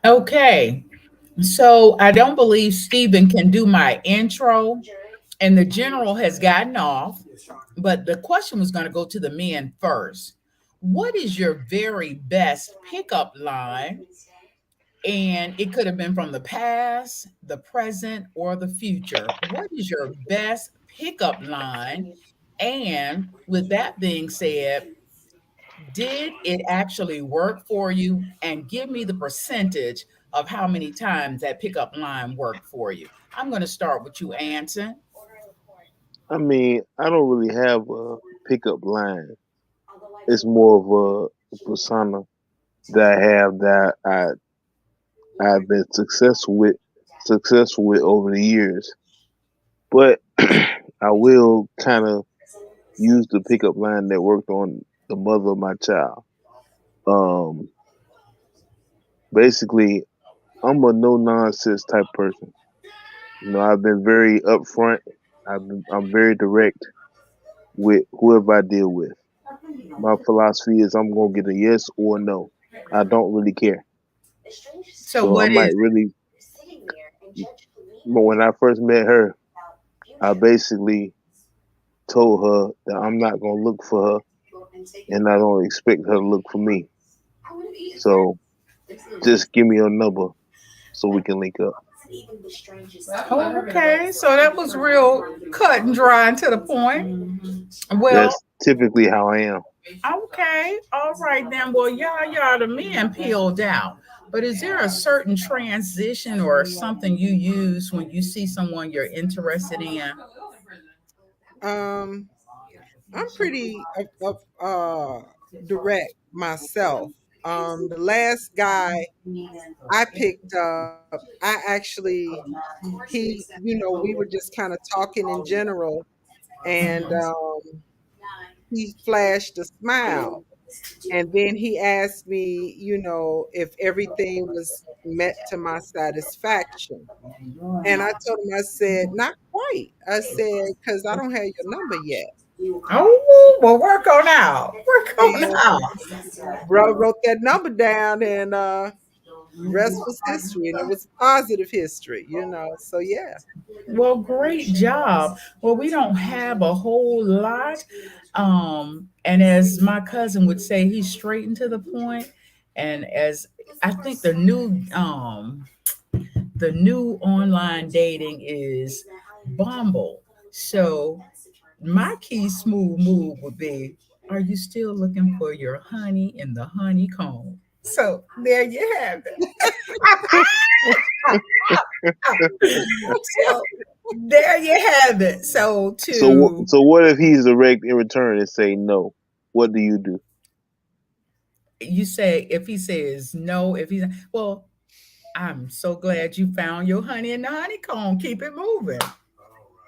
Okay. So I don't believe Stephen can do my intro, and the general has gotten off, but the question was going to go to the men first. What is your very best pickup line? And it could have been from the past, the present, or the future. What is your best pickup line? And with that being said, did it actually work for you? And give me the percentage of how many times that pickup line worked for you. I'm going to start with you, Anson. I mean, I don't really have a pickup line. It's more of a persona that I have that I've been successful with over the years. But I will kind of used the pickup line that worked on the mother of my child. Um, Basically, I'm a no nonsense type person. I've been very upfront. I'm very direct with whoever I deal with. My philosophy is I'm gonna get a yes or a no. I don't really care. So So I what might is really, but when I first met her, I basically told her that I'm not gonna look for her, and I don't expect her to look for me. So just give me your number so we can link up. Oh, okay. So that was real cut and dry and to the point. Well, That's typically how I am. okay. All right then. Well, y'all the men peeled out. But is there a certain transition or something you use when you see someone you're interested in? Um, I'm pretty direct myself. The last guy I picked up, I actually we were just kind of talking in general, and he flashed a smile, and then he asked me, if everything was met to my satisfaction. And I told him, I said, not quite. I said, because I don't have your number yet. Oh, well, work on out. Work on And out. bro wrote that number down, and rest was history, and it was positive history. So yeah. Well, great job. Well, we don't have a whole lot. And as my cousin would say, he's straight and to the point. And as I think the new online dating is Bumble. So my key smooth move would be, are you still looking for your honey in the honeycomb? So there you have it. So there you have it. So to So what if he's direct in return and say no? What do you do? you say if he says no, if he's well, I'm so glad you found your honey in the honeycomb. Keep it moving.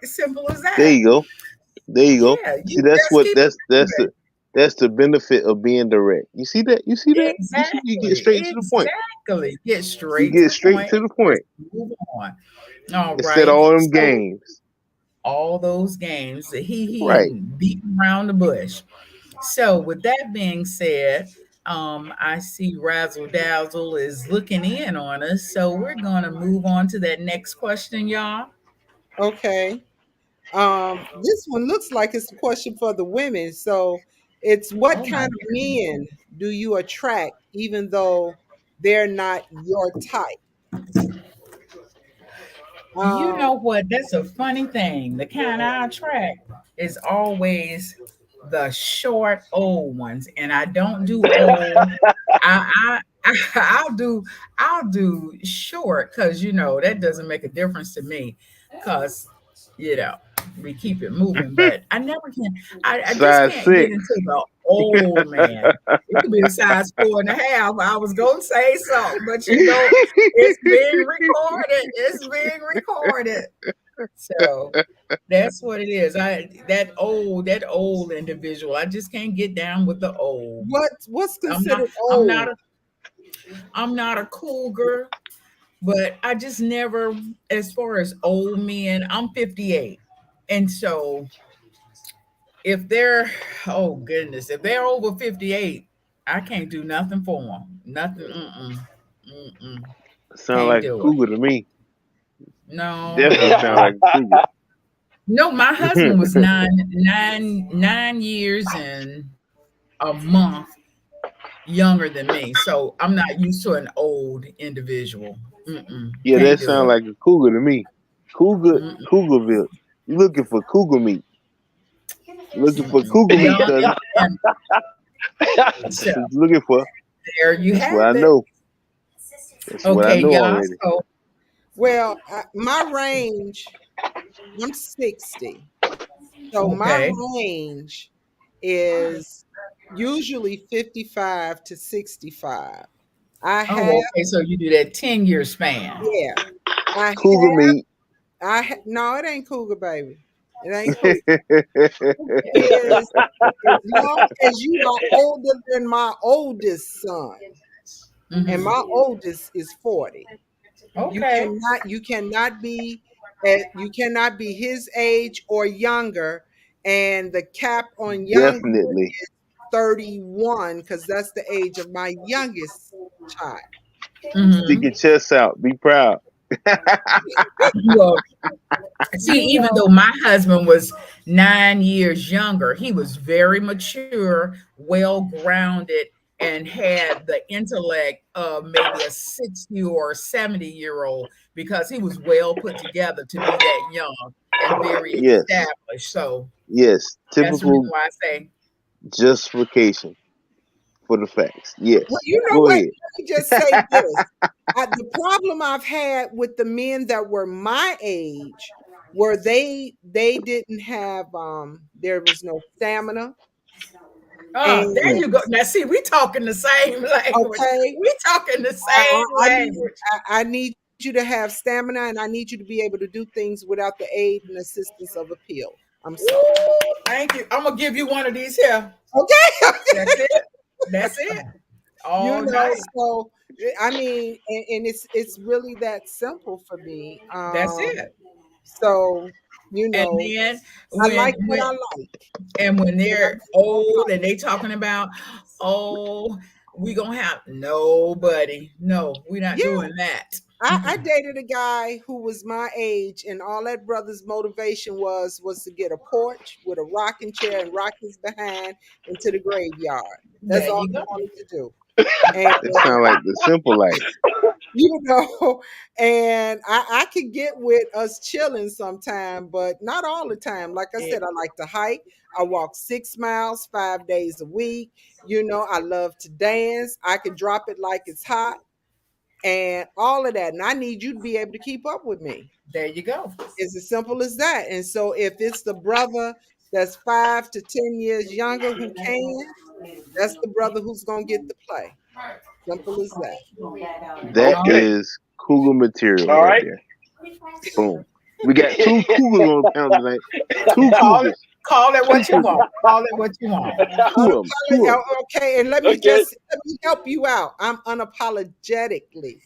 It's simple as There that. you go. There you go. Yeah, See, you just keep it moving. that's the benefit of being direct. You see that? You see that? You get Exactly. straight to the point. Exactly. Get You straight to get the straight point to and the point just move on. All instead of right. all them So games. all those games, the he Right. and beating around the bush. So with that being said, I see Razzle Dazzle is looking in on us. So we're gonna move on to that next question, y'all. Okay. This one looks like it's a question for the women. So it's, what Oh my kind of men do you attract even though they're not your type? You Um, know what? That's a funny thing. The kind I attract is always the short old ones, and I don't do old. I'll do short because that doesn't make a difference to me because you know we keep it moving. But I never can. I just Size can't get six. into the old man. It could be a size 4.5. I was gonna say something, but it's being recorded. It's being recorded. So that's what it is. That old individual. I just can't get down with the old. what's I'm not considered I'm old? not a I'm not a cougar, but I just never, as far as old men, I'm 58. And so if they're, oh goodness, if they're over 58, I can't do nothing for them. Nothing. Mm-mm. Sound Can't like a do it. cougar to me. No, Definitely sound like a cougar. no. My husband was 9 years and a month younger than me, so I'm not used to an old individual. Yeah, Can't that do sound it. like a cougar to me. Mm-mm, Cougarville. You looking for cougar meat? You looking for cougar meat, Y'all, cousin? and so That's what you looking for. there you That's what have I it. know. That's what I Okay, know y'all. already. So Well, my range, I'm 60. So my okay. range is usually 55 to 65. I have, Oh, okay. So you do that 10-year span. yeah, I Cougar meat. no, it ain't cougar, baby. It ain't cool. Is as long as you are older than my oldest son, and my oldest is 40. Okay. You cannot be his age or younger, and the cap on younger Definitely. is 31 because that's the age of my youngest child. Stick your chest out. Be proud. Well, see, You even know, though my husband was 9 years younger, he was very mature, well grounded, and had the intellect of maybe a 60 or 70-year-old because he was well put together to be that young and very Yes. established. So Yes. that's the reason Typical why I say justification for the facts. well, Yes. you know Go what? ahead. Let me just say this. The problem I've had with the men that were my age were they didn't have there was no stamina. there And you go. Now, see, we talking the same language. okay, We talking the I, same I need language. I need you to have stamina, and I need you to be able to do things without the aid and assistance of a pill. I'm sorry. Woo, thank you. I'm gonna give you one of these here. Okay. That's it. That's it. You All know, night. so I mean, and it's really that simple for me. That's it. So you And know, then I when like what I like, when and I'm they're gonna old and follow. they talking about, oh, we gonna have nobody. No, we're not Yeah, doing that. I dated a guy who was my age, and all that brother's motivation was to get a porch with a rocking chair and rock his behind into the graveyard. That's There all you he go. wanted to do. And That sounds like the simple life. you know, and I could get with us chilling sometime, but not all the time. Like I said, I like to hike. I walk 6 miles 5 days a week. You know, I love to dance. I can drop it like it's hot and all of that. And I need you to be able to keep up with me. There you go. It's as simple as that. And so if it's the brother that's 5 to 10 years younger who can, that's the brother who's gonna get the play. Simple as that. That Okay. is cougar material All right right. there. Boom. We got two cougars on the panel tonight. Two cougars. Call it Two what you cougars. want. Call it what you want. Two of them. Two of them. Okay, and let me help you out. I'm unapologetically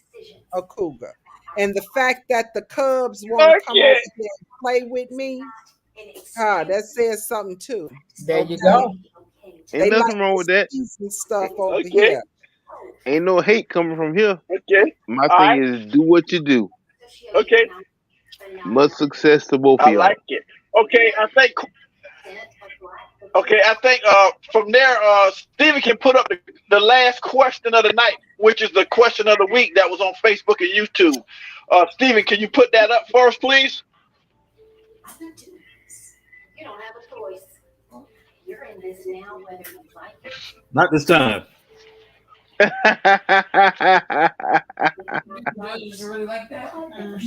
a cougar. And the fact that the Cubs want to come over Okay. here and play with me, that says something too. There you Okay. go. Ain't They like nothing wrong this with that. decent stuff over Okay. here. Ain't no hate coming from here. Okay. My All thing right. is do what you do. Okay. Much success to both of I y'all. like it. Okay. I think from there, Steven can put up the last question of the night, which is the question of the week that was on Facebook and YouTube. Steven, can you put that up for us, please? Not this time.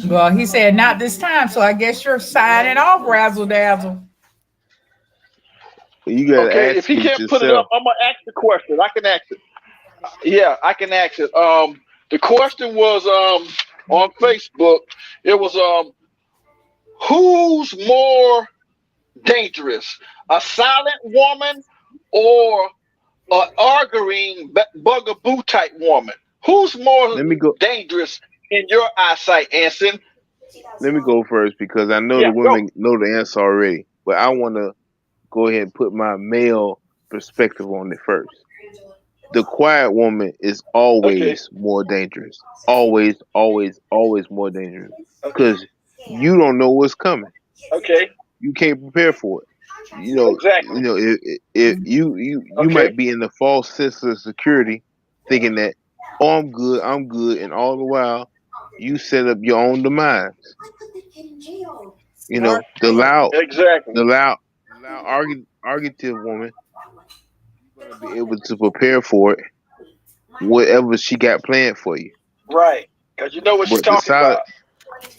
Well, he said not this time, so I guess you're signing off, Razzle Dazzle. You gotta Okay. If ask he it can't put it up, yourself. I'm gonna ask the question. I can ask it. Yeah, I can ask it. The question was on Facebook. It was who's more dangerous, a silent woman or an arguing bugaboo type woman? Who's more Let me go. dangerous in your eyesight, Anson? Let me go first because I know Yeah, the go. women know the answer already. But I want to go ahead and put my male perspective on it first. The quiet woman is Okay. always more dangerous. Always, always, always more dangerous Okay. because you don't know what's coming. Okay. You can't prepare for it. You know, Exactly. if you Okay. might be in the false sense of security, thinking that I'm good, and all the while you set up your own demise. You Smart know, man. Exactly. the loud argumentative woman gonna be able to prepare for it, whatever she got planned for you. Right. Because you know what she's But the talking silent, about.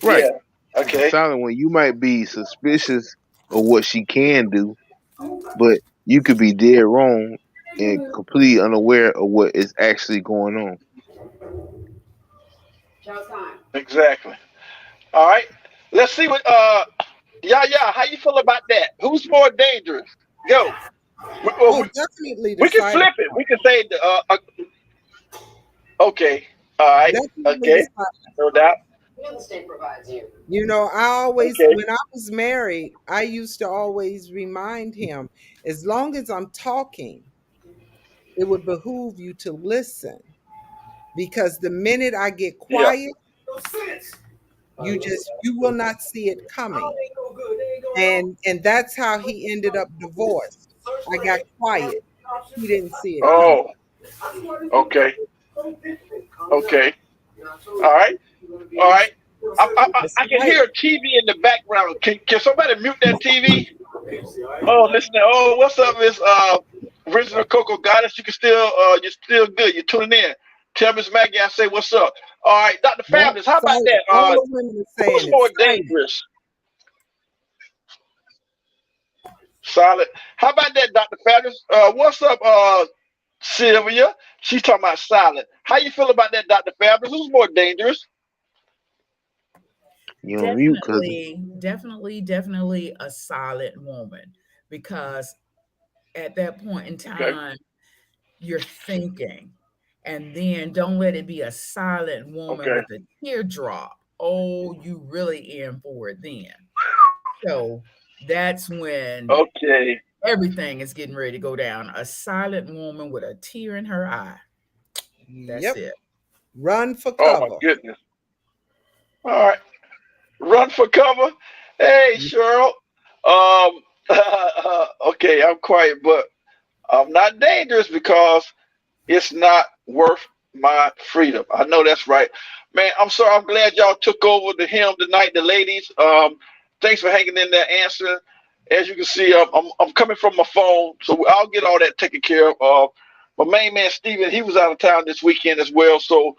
right? Yeah. But the Okay. silent one, you might be suspicious of what she can do, but you could be dead wrong and completely unaware of what is actually going on. Exactly. All right. Let's see what Yeah. How you feel about that? Who's more dangerous? Go. We, well, Oh, we, definitely the we can silent. flip it. We can say, okay, all right, Definitely the okay, silent. no doubt. You know, I always, Okay, when I was married, I used to always remind him, as long as I'm talking, it would behoove you to listen, because the minute I get yeah. quiet, you will not see it coming. And that's how he ended up divorced. I got quiet. He didn't see it coming. Oh, okay, okay, all right, all right. That's I can right. hear a TV in the background. Can somebody mute that TV? Oh, listen. Oh, what's up, Miss Original Coco Goddess? You can still, you're still good. You're tuning in. Tell Miss Maggie I say what's up. All right, Dr. Yep, Fabulous. How about silent. that? All the women are Who's saying it. more Silent. dangerous? Solid. How about that, Dr. Fabulous? What's up, Sylvia? She's talking about silent. How you feel about that, Dr. Fabulous? Who's more dangerous? You on mute, cousin. Definitely a silent woman, because at that point in Okay. time, you're thinking, and then don't let it be a silent woman Okay. with a teardrop. Oh, you really in for it then. So that's when Okay. everything is getting ready to go down. A silent woman with a tear in her eye. That's Yep. it. Run for Oh my cover. goodness. All right. Run for cover. Hey, Cheryl. Um. Okay, I'm quiet, but I'm not dangerous because it's not worth my freedom. I know that's right. Man, I'm sorry. I'm glad y'all took over the hymn tonight, the ladies. Thanks for hanging in there answering. As you can see, I'm coming from my phone, so I'll get all that taken care of. My main man, Steven, he was out of town this weekend as well. So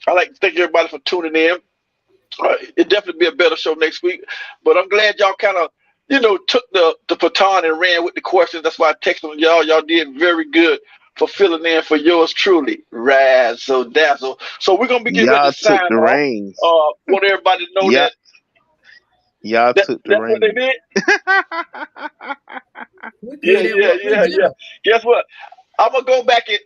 I'd like to thank everybody for tuning in. It'll definitely be a better show next week. But I'm glad y'all kind of, took the baton and ran with the questions. That's why I texted y'all. Y'all did very good for filling in for yours truly, Razzle Dazzle. So we're gonna be getting ready Y'all to took sign the off. reins. Want everybody to know Y'all, that, y'all that took the that's what they reins. did. We're Yeah, good at yeah, what we yeah, do. yeah. Guess what? I'm gonna go back and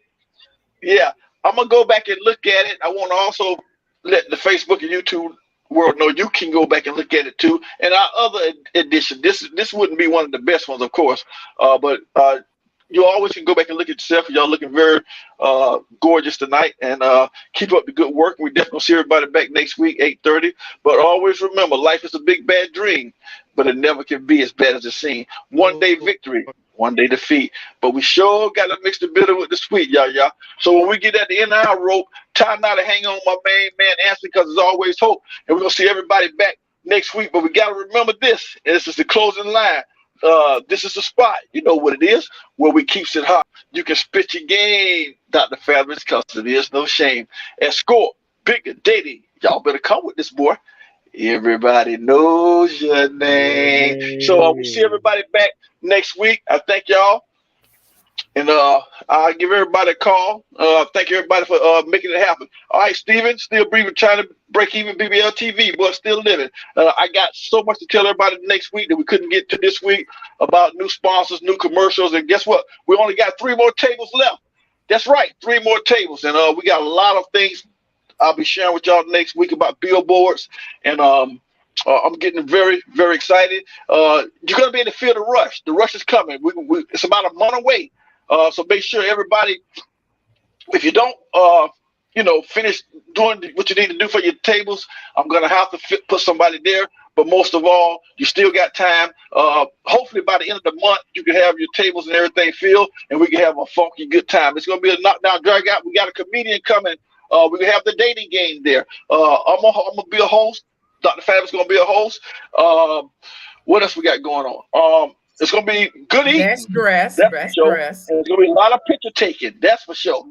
yeah, I'm gonna go back and look at it. I want to also let the Facebook and YouTube world know you can go back and look at it too. And our other edition, this wouldn't be one of the best ones, of course, but you always can go back and look at yourself. Y'all looking very gorgeous tonight, and keep up the good work. We definitely see everybody back next week, 8:30. But always remember, life is a big bad dream, but it never can be as bad as it seems. One day victory, one day defeat. But we sure got to mix the bitter with the sweet, y'all. So when we get at the end of our rope, time now to hang on my main man Anthony, because there's always hope. And we're gonna see everybody back next week. But we gotta remember this. And this is the closing line. This is the spot. You know what it is, where we keeps it hot. You can spit your game, Dr. Fabulous, because there is no shame. And score bigger dating. Y'all better come with this, boy. Everybody knows your name. So we see everybody back next week. I thank y'all. And I'll give everybody a call. Thank everybody for making it happen. All right, Steven, still breathing, trying to break even BBL TV, but still living. I got so much to tell everybody next week that we couldn't get to this week about new sponsors, new commercials. And guess what? We only got 3 more tables left. That's right, 3 more tables. And we got a lot of things I'll be sharing with y'all next week about billboards. And I'm getting very, very excited. You're going to be able to feel the rush. The rush is coming. It's about a month away. So make sure everybody, if you don't, finish doing what you need to do for your tables, I'm going to have to put somebody there. But most of all, you still got time. Hopefully by the end of the month, you can have your tables and everything filled, and we can have a funky good time. It's going to be a knockdown, drag out. We got a comedian coming. We're going to have the dating game there. I'm going to be a host. Dr. Fab is going to be a host. What else we got going on? It's going to be good eating. Best dress. That's for sure. And there's going to be a lot of picture taking. That's for sure.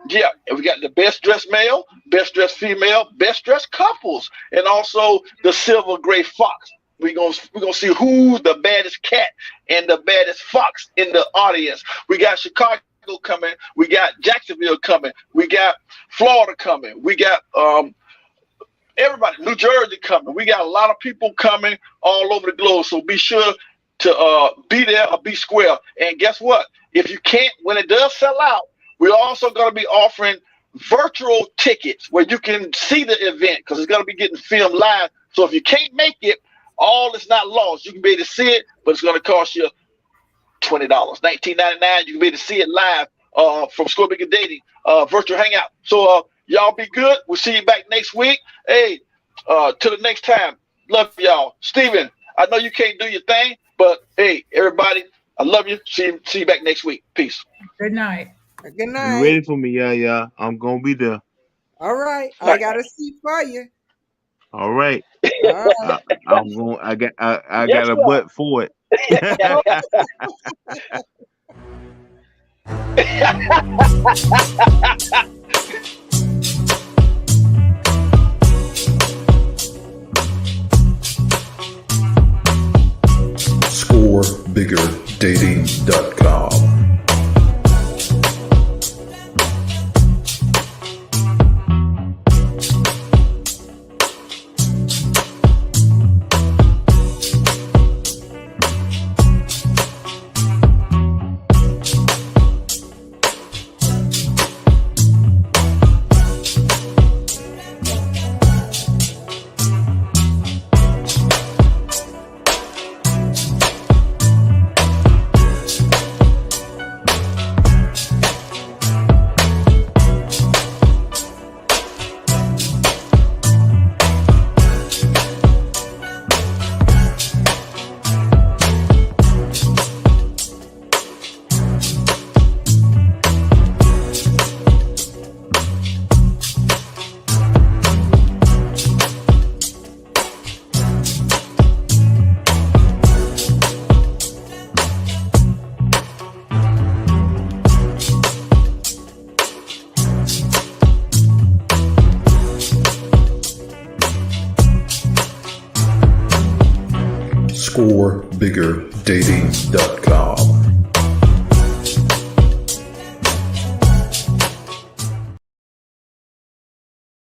Yeah, and we got the best dressed male, best dressed female, best dressed couples, and also the silver gray fox. We're gonna see who's the baddest cat and the baddest fox in the audience. We got Chicago coming, we got Jacksonville coming, we got Florida coming, we got everybody everybody. New Jersey coming. We got a lot of people coming all over the globe. So be sure to be there or be square. And guess what? If you can't, when it does sell out, we're also going to be offering virtual tickets where you can see the event because it's going to be getting filmed live. So if you can't make it, all is not lost. You can be able to see it, but it's going to cost you $20, $19.99. You can be able to see it live from ScoreBiggerDating virtual hangout. So y'all be good. We'll see you back next week. Hey, till the next time. Love y'all. Steven, I know you can't do your thing, but hey, everybody, I love you. See you back next week. Peace. Good night. Good You night. ready for me? Yeah. I'm gonna be there. All right. I got a seat for you. All right. All right. I'm going. I got Yes, a sir. butt for it. ScoreBiggerDating.com. ScoreBiggerDating.com.